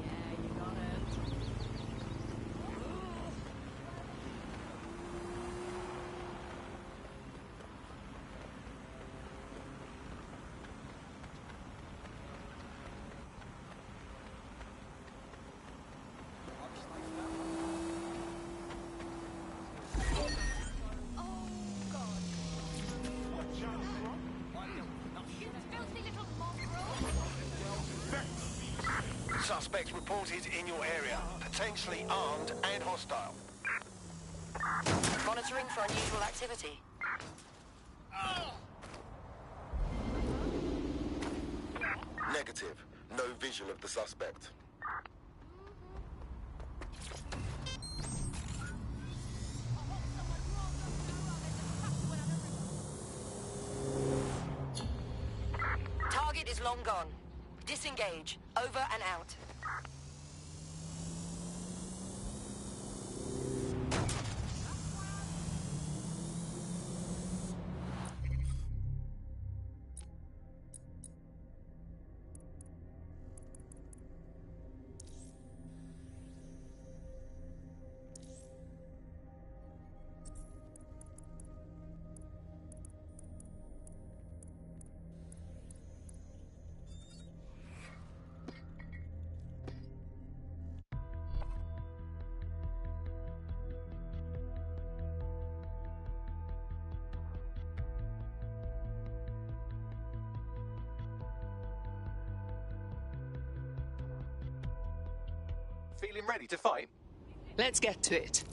Yeah, you got it. Suspects reported in your area, potentially armed and hostile. Monitoring for unusual activity. Negative. No visual of the suspect. Target is long gone. Disengage. Over and out. Feeling ready to fight? Let's get to it.